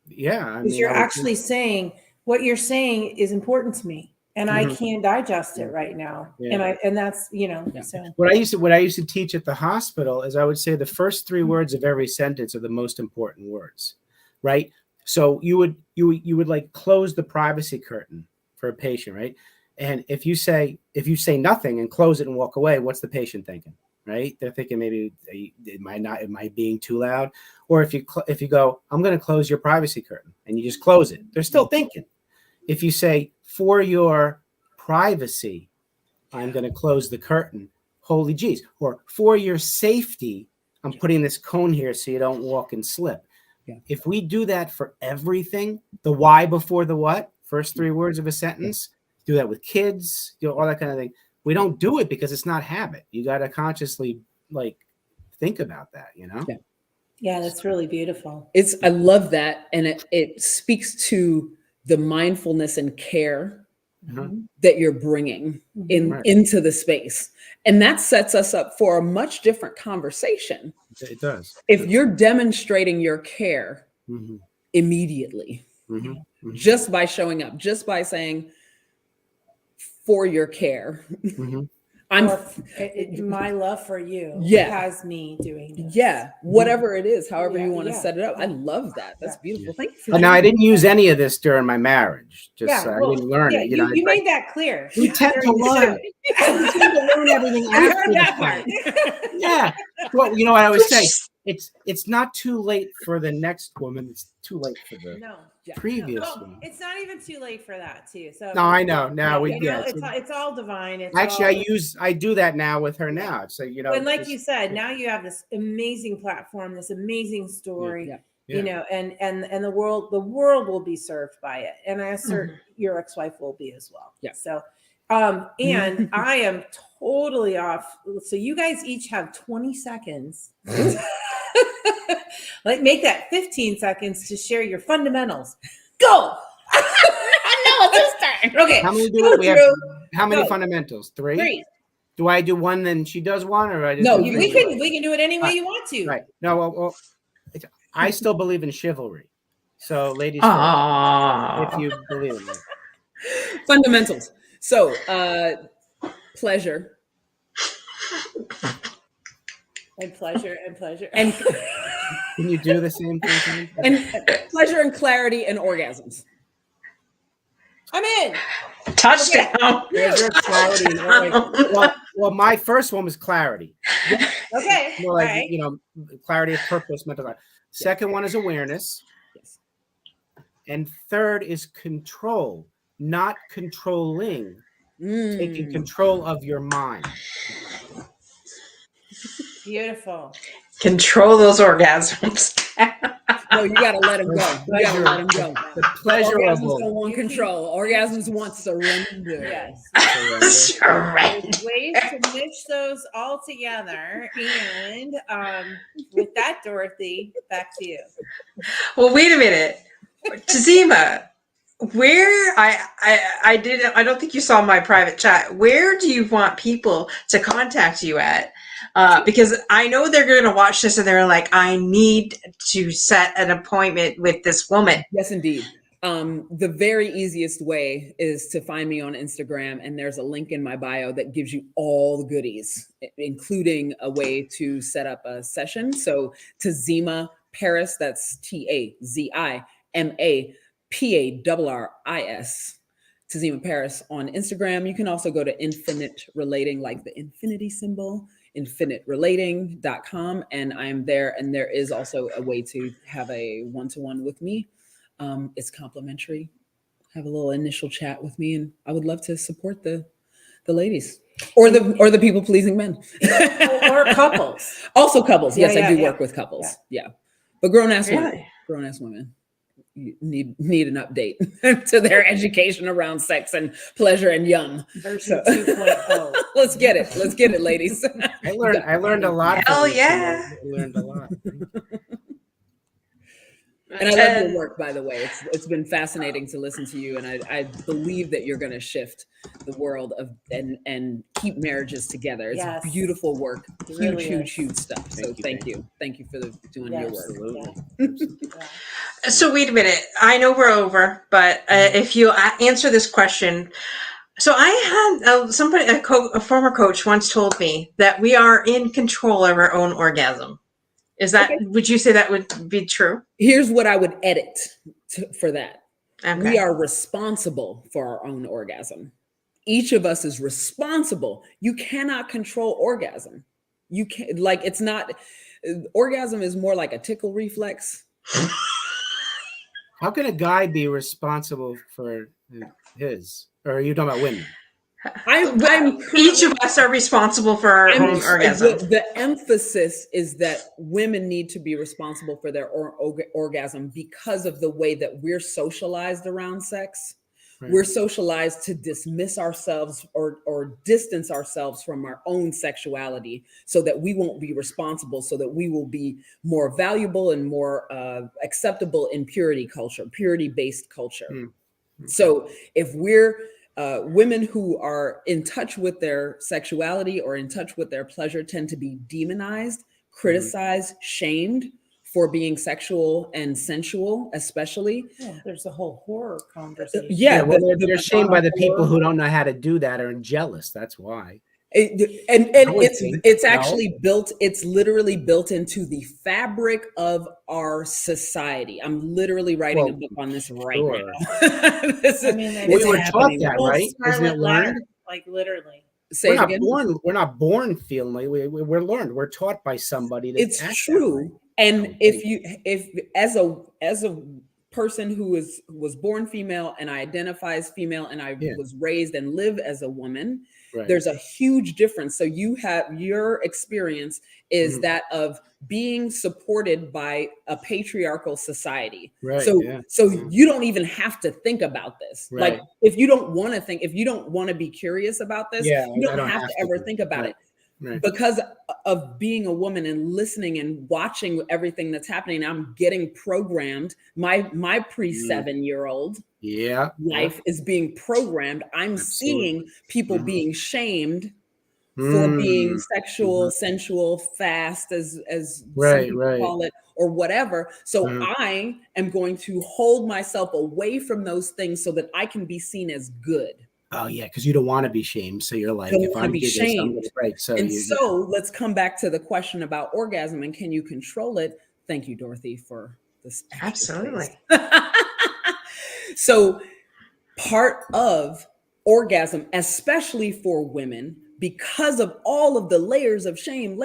Because you're actually saying what you're saying is important to me, and I can't digest it right now. And that's so what I used to teach at the hospital is, I would say the first 3 words of every sentence are the most important words, right? So you would like close the privacy curtain for a patient, right? And if you say nothing and close it and walk away, what's the patient thinking, right? They're thinking, maybe am I being too loud? Or if you go, I'm going to close your privacy curtain, and you just close it, they're still thinking. If you say, for your privacy, I'm going to close the curtain, holy geez. Or for your safety, I'm putting this cone here so you don't walk and slip. If we do that for everything, the why before the what, first 3 words of a sentence, do that with kids, all that kind of thing. We don't do it because it's not habit. You got to consciously think about that, Yeah, that's really beautiful. I love that. And it speaks to the mindfulness and care that you're bringing into the space. And that sets us up for a much different conversation. It does. If you're demonstrating your care immediately, just by showing up, just by saying, for your care, my love for you has me doing this. Whatever it is, however you want to set it up. I love that. That's beautiful. Thank you for that. Now, I didn't use any of this during my marriage. I didn't learn it. You made that clear. We tend to learn. We tend to learn everything after that part. Yeah. Well, you know what I always say? It's not too late for the next woman. It's too late for the previous one. It's not even too late for that too. So no, I know. Now it's all divine. I do that now with her now. So and like you said, now you have this amazing platform, this amazing story. And the world will be served by it, and I assert your ex-wife will be as well. So and I am totally off. So you guys each have 20 seconds. Make that 15 seconds to share your fundamentals. Go. I know it's this time. Okay. How many fundamentals? 3? Do I do one, then she does one, or I just No, do you- three? We can do it any way you want to. Right. No, well, I still believe in chivalry. So, ladies first, if you believe in it. Fundamentals. So, pleasure. And pleasure and pleasure. And Can you do the same thing? and pleasure and clarity and orgasms. I'm in. Touchdown. Pleasure, clarity, and orgasm. Well, my first one was clarity. Okay. More like, Right. you know, clarity of purpose, mental clarity. Second one is awareness. Yes. And third is control, not controlling, taking control of your mind. Beautiful. Control those orgasms. No, you got to let them go. You got to let them go. The Orgasms pleasurable. don't want control. Orgasms want surrender. Yes. Surrender. There's ways to mix those all together. And with that, Dorothy, back to you. Well, wait a minute. Tazima, where I don't think you saw my private chat. Where do you want people to contact you at? Because I know they're going to watch this and they're like, I need to set an appointment with this woman. Yes, indeed. The very easiest way is to find me on Instagram, and there's a link in my bio that gives you all the goodies, including a way to set up a session. So Tazima Parris, that's TAZIMAPARRRIS, Tazima Parris on Instagram. You can also go to Infinite Relating, like the infinity symbol, infiniterelating.com, and I'm there. And there is also a way to have a one-to-one with me. It's complimentary. Have a little initial chat with me, and I would love to support the ladies or the people pleasing men Or couples. Also couples. Yes, Yeah, I do yeah. work with couples. Yeah, but grown ass Really? women need an update to their education around sex and pleasure and yum. Version 2.0. Let's get it, ladies. I learned a lot. Hell yeah. I learned a lot. And I love your work, by the way. It's been fascinating to listen to you, and I believe that you're going to shift the world of and keep marriages together. It's Yes. beautiful work, It really huge stuff. So Thank thank you for doing your Yes. work. Absolutely. Yeah. So wait a minute. I know we're over, but if you answer this question. So I had a former coach once told me that we are in control of our own orgasm. Is that, would you say that would be true? Here's what I would edit for that. Okay. We are responsible for our own orgasm. Each of us is responsible. You cannot control orgasm. You can't, like, it's not, orgasm is more like a tickle reflex. How can a guy be responsible for his? Or are you talking about women? Each of us are responsible for our own orgasm. The emphasis is that women need to be responsible for their orgasm because of the way that we're socialized around sex. Right. We're socialized to dismiss ourselves or distance ourselves from our own sexuality so that we won't be responsible, so that we will be more valuable and more acceptable in purity culture, purity-based culture. Mm-hmm. So if we're women who are in touch with their sexuality or in touch with their pleasure tend to be demonized, criticized, shamed for being sexual and sensual, especially. Yeah, there's a whole horror conversation. Well, they're shamed by the people who don't know how to do that or are jealous. That's why. It's actually built. It's literally built into the fabric of our society. I'm literally writing a book on this right now. We were taught that, right? Isn't it learned? Like literally. We're not born feeling like we're learned. We're taught by somebody. It's true. And if as a person who was born female and I identify as female and I was raised and live as a woman, there's a huge difference. So you have your experience is that of being supported by a patriarchal society. Right. So you don't even have to think about this. Right. Like if you don't want to think, if you don't want to be curious about this, you don't have to ever think about it. Right. Because of being a woman and listening and watching everything that's happening, I'm getting programmed. My pre-7-year-old life is being programmed. I'm seeing people being shamed for being sexual, Mhm. sensual, fast, as some Right, people right. call it, or whatever. So Mhm. I am going to hold myself away from those things so that I can be seen as good. Oh yeah, because you don't want to be shamed. So you're like, Don't if want to I be do this, I'm gonna shamed. break. So And you, so let's come back to the question about orgasm and can you control it? Thank you, Dorothy, for this extra space. Absolutely. So part of orgasm, especially for women, because of all of the layers of shame,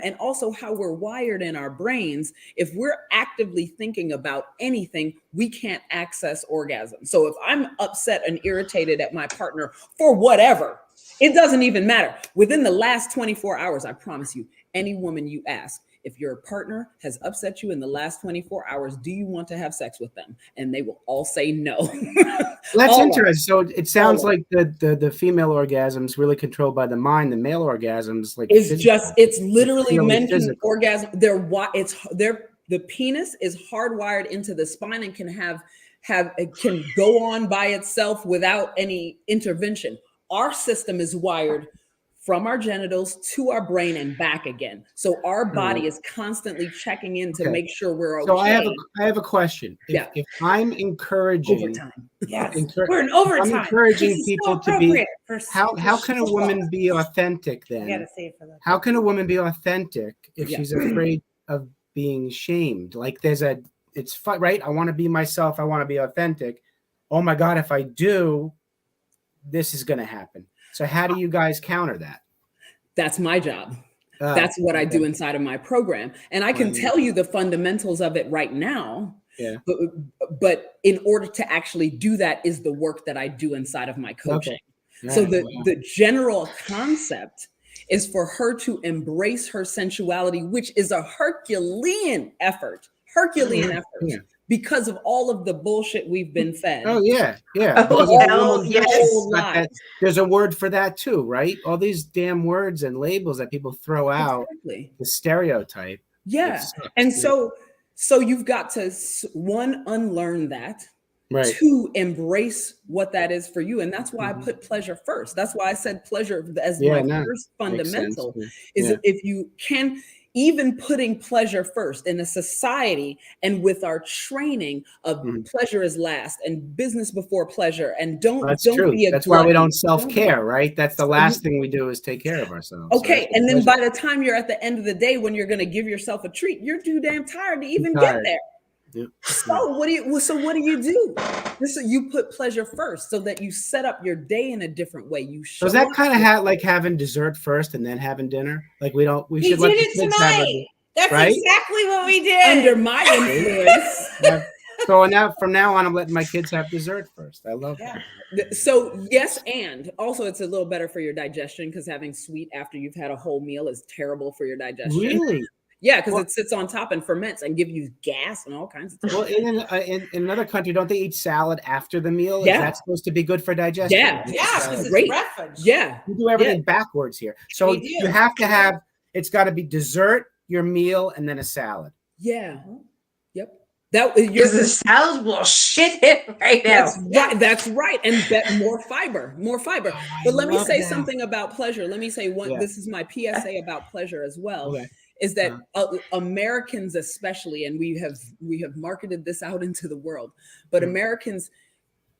and also how we're wired in our brains, if we're actively thinking about anything, we can't access orgasm. So if I'm upset and irritated at my partner for whatever, it doesn't even matter. Within the last 24 hours, I promise you, any woman you ask, if your partner has upset you in the last 24 hours, do you want to have sex with them? And they will all say no. that's All of them. interesting. So it sounds like the female orgasms really controlled by the mind. The male orgasms like It's physical, just, it's literally purely men can physical. orgasm. The penis is hardwired into the spine and it can go on by itself without any intervention. Our system is wired from our genitals to our brain and back again. So our body is constantly checking in to Okay. make sure we're So okay. I have a question. Yeah. If I'm encouraging Overtime. Yes, encour- we're in if I'm overtime. encouraging This is people so to be appropriate for how can a woman be authentic I gotta then? say it for that. How can a woman be authentic if Yeah. she's afraid of being shamed? Like right? I want to be myself. I want to be authentic. Oh my God, if I do, this is going to happen. So how do you guys counter that? That's my job. Oh, That's what I okay. do inside of my program. And I can tell you the fundamentals of it right now. Yeah. But in order to actually do that is the work that I do inside of my coaching. Okay. So Right. the general concept is for her to embrace her sensuality, which is a Herculean effort. Yeah. Because of all of the bullshit we've been fed. Oh yeah, yeah. Oh, Because every hell woman yes. Whole but life. there's a word for that too, right? All these damn words and labels that people throw out, Exactly. the stereotype. Yeah. It sucks. And Yeah. so you've got to one, unlearn that, Right. two, embrace what that is for you. And that's why I put pleasure first. That's why I said pleasure as my first fundamental is if you can, even putting pleasure first in a society and with our training of pleasure is last and business before pleasure and don't true. be a That's glutton. why we don't self-care, right? That's the last thing we do is take care of ourselves. Okay, So and then by the time you're at the end of the day, when you're going to give yourself a treat, you're too damn tired to even get there. Yeah. So what do you do? You put pleasure first so that you set up your day in a different way. You show So is that up kind of like having dessert first and then having dinner? Like we We should did let the it kids have tonight. That's right? exactly what we did. under my influence. So now from now on, I'm letting my kids have dessert first. I love that. So yes, and also it's a little better for your digestion because having sweet after you've had a whole meal is terrible for your digestion. Really? Yeah, because it sits on top and ferments and give you gas and all kinds of things. Well, in another country, don't they eat salad after the meal? Yeah. Is that supposed to be good for digestion? Yeah. because Great. it's refuge. Yeah. You do everything backwards here. So We do. you have to have, it's got to be dessert, your meal, and then a salad. Yeah. Yep. Because the salad will shit it right now. That's right. And more fiber. But let me say something about pleasure. Let me say this is my PSA about pleasure as well. Okay. Is that Americans especially, and we have marketed this out into the world, but Americans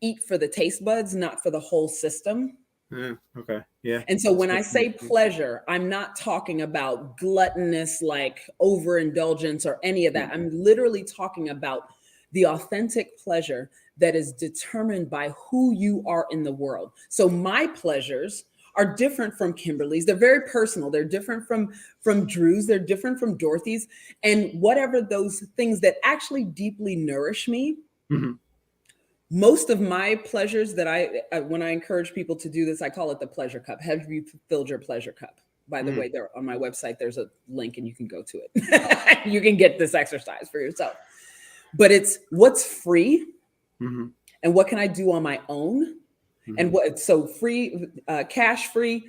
eat for the taste buds, not for the whole system. Okay. Yeah. And so when I say pleasure, I'm not talking about gluttonous, like overindulgence or any of that. I'm literally talking about the authentic pleasure that is determined by who you are in the world. So my pleasures are different from Kimberly's. They're very personal. They're different from Drew's. They're different from Dorothy's. And whatever those things that actually deeply nourish me, most of my pleasures that when I encourage people to do this, I call it the pleasure cup. Have you filled your pleasure cup? By the way, there on my website, there's a link and you can go to it. You can get this exercise for yourself. But it's what's free and what can I do on my own? And so free, cash free,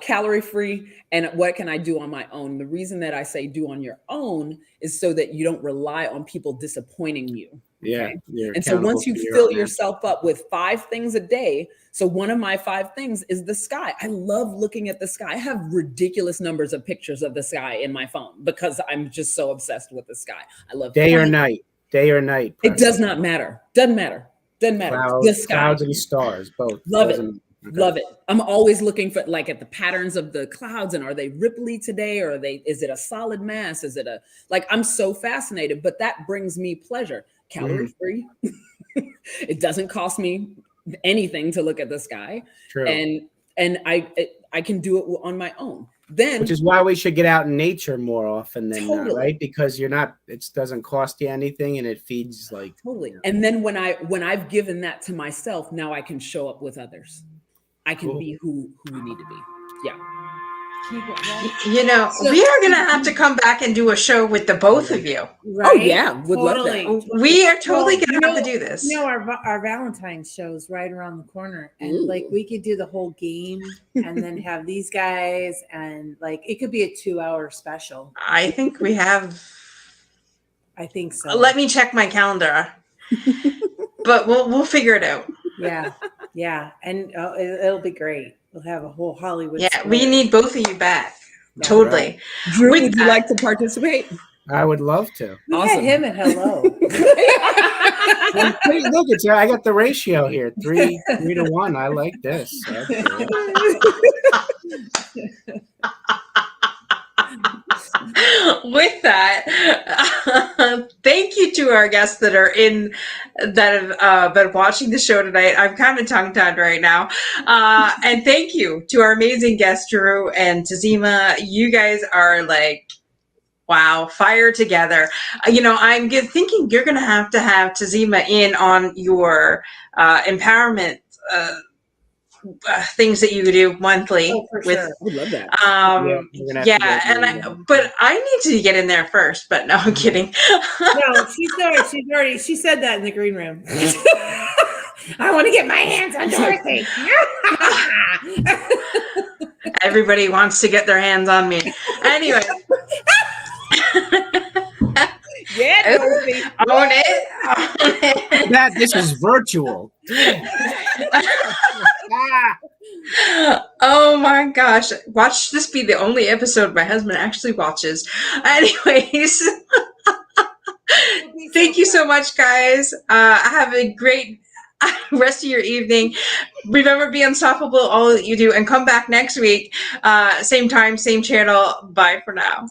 calorie free, and what can I do on my own? The reason that I say do on your own is so that you don't rely on people disappointing you. Yeah. Okay. You're And so once you accountable for your fill own yourself up with 5 things a day, so one of my 5 things is the sky. I love looking at the sky. I have ridiculous numbers of pictures of the sky in my phone because I'm just so obsessed with the sky. I love day or planes. night. Day or night. It does not matter. Doesn't matter. Doesn't matter. The sky. Clouds and stars, both. Love it. Okay. Love it. I'm always looking for like at the patterns of the clouds, and are they ripply today, or is it a solid mass? Is it a, like, I'm so fascinated, but that brings me pleasure. Calorie free. It doesn't cost me anything to look at the sky. True. And I can do it on my own. Then, which is why we should get out in nature more often than not, Totally. right? Because it doesn't cost you anything, and it feeds like totally. And then when I've given that to myself, now I can show up with others. I can be who we need to be. Yeah. You know, we are going to have to come back and do a show with the both of you. Right? Oh yeah, would love that. We are totally going to have to do this. You know, our Valentine's show's right around the corner, and like we could do the whole game and then have these guys, and like it could be a 2-hour special. I think we have. I think so. Let me check my calendar, but we'll figure it out. Yeah, and it'll be great. We'll have a whole Hollywood. Yeah, story. we need both of you back. Totally. Right. Drew, would you like to participate? I would love to. We Awesome. had him at hello. Look, I got the ratio here, 3 to 1. I like this. With that, thank you to our guests that have been watching the show tonight. I'm kind of tongue-tied right now. And thank you to our amazing guests, Drew and Tazima. You guys are like, wow, fire together. You know, I'm thinking you're going to have Tazima in on your empowerment things that you do monthly. Oh, for with sure. I would love that. But I need to get in there first. But no, I'm kidding. No, she said that in the green room. I want to get my hands on Dorothy. Everybody wants to get their hands on me. Anyway. Yeah, Dorothy. Own it. That this is virtual. Oh my gosh. Watch this be the only episode my husband actually watches. Anyways. Thank you so much, guys. Have a great rest of your evening. Remember, be unstoppable, all that you do, and come back next week. Same time, same channel. Bye for now.